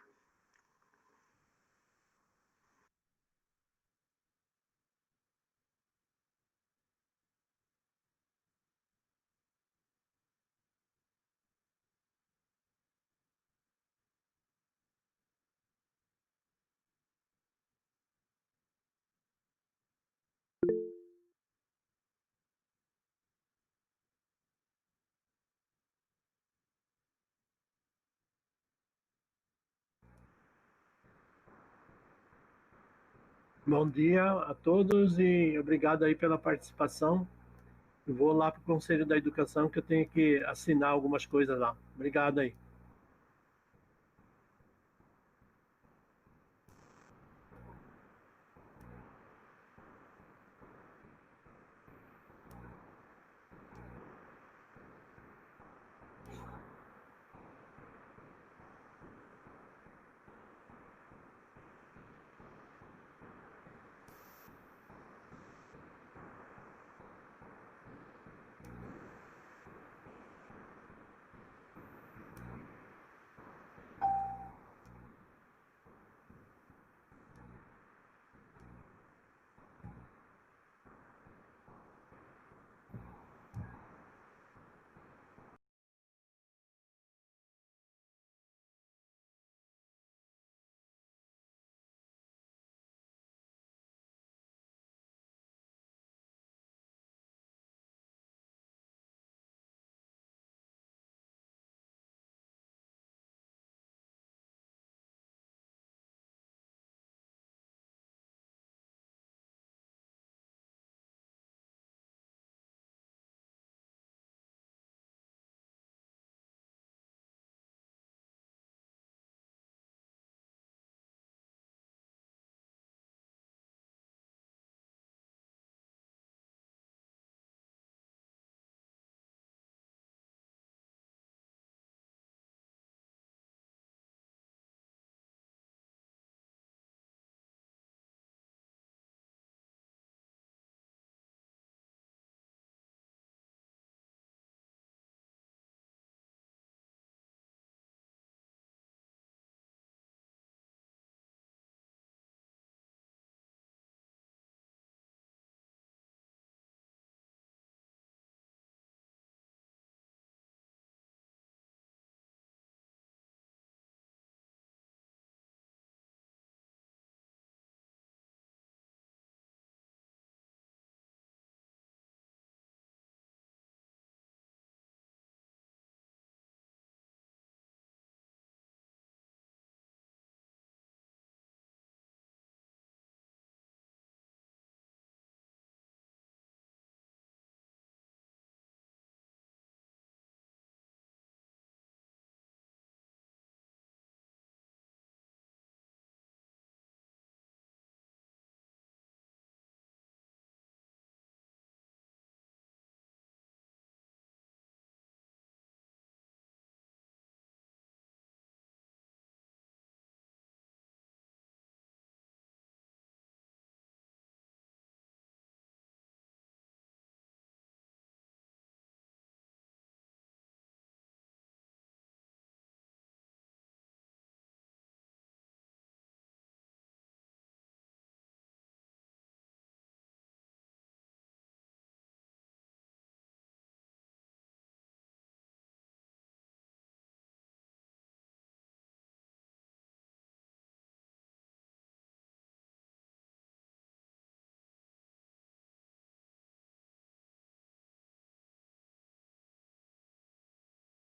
Bom dia a todos e obrigado aí pela participação. Eu vou lá para o Conselho da Educação, que eu tenho que assinar algumas coisas lá. Obrigado aí.